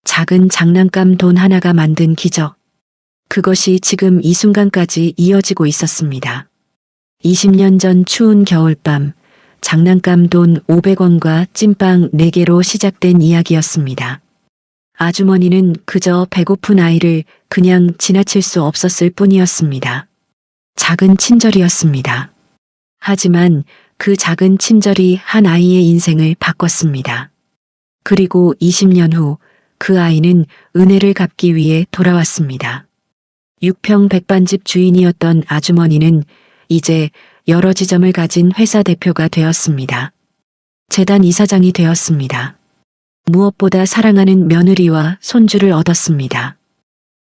작은 장난감 돈 하나가 만든 기적. 그것이 지금 이 순간까지 이어지고 있었습니다. 20년 전 추운 겨울밤, 장난감 돈 500원과 찐빵 4개로 시작된 이야기였습니다. 아주머니는 그저 배고픈 아이를 그냥 지나칠 수 없었을 뿐이었습니다. 작은 친절이었습니다. 하지만 그 작은 친절이 한 아이의 인생을 바꿨습니다. 그리고 20년 후 그 아이는 은혜를 갚기 위해 돌아왔습니다. 6평 백반집 주인이었던 아주머니는 이제 여러 지점을 가진 회사 대표가 되었습니다. 재단 이사장이 되었습니다. 무엇보다 사랑하는 며느리와 손주를 얻었습니다.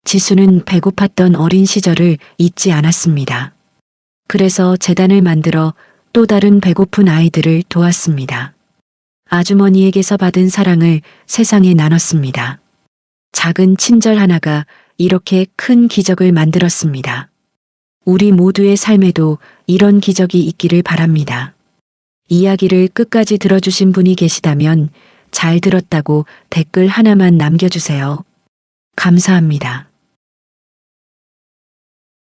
지수는 배고팠던 어린 시절을 잊지 않았습니다. 그래서 재단을 만들어 또 다른 배고픈 아이들을 도왔습니다. 아주머니에게서 받은 사랑을 세상에 나눴습니다. 작은 친절 하나가 이렇게 큰 기적을 만들었습니다. 우리 모두의 삶에도 이런 기적이 있기를 바랍니다. 이야기를 끝까지 들어주신 분이 계시다면 잘 들었다고 댓글 하나만 남겨주세요. 감사합니다.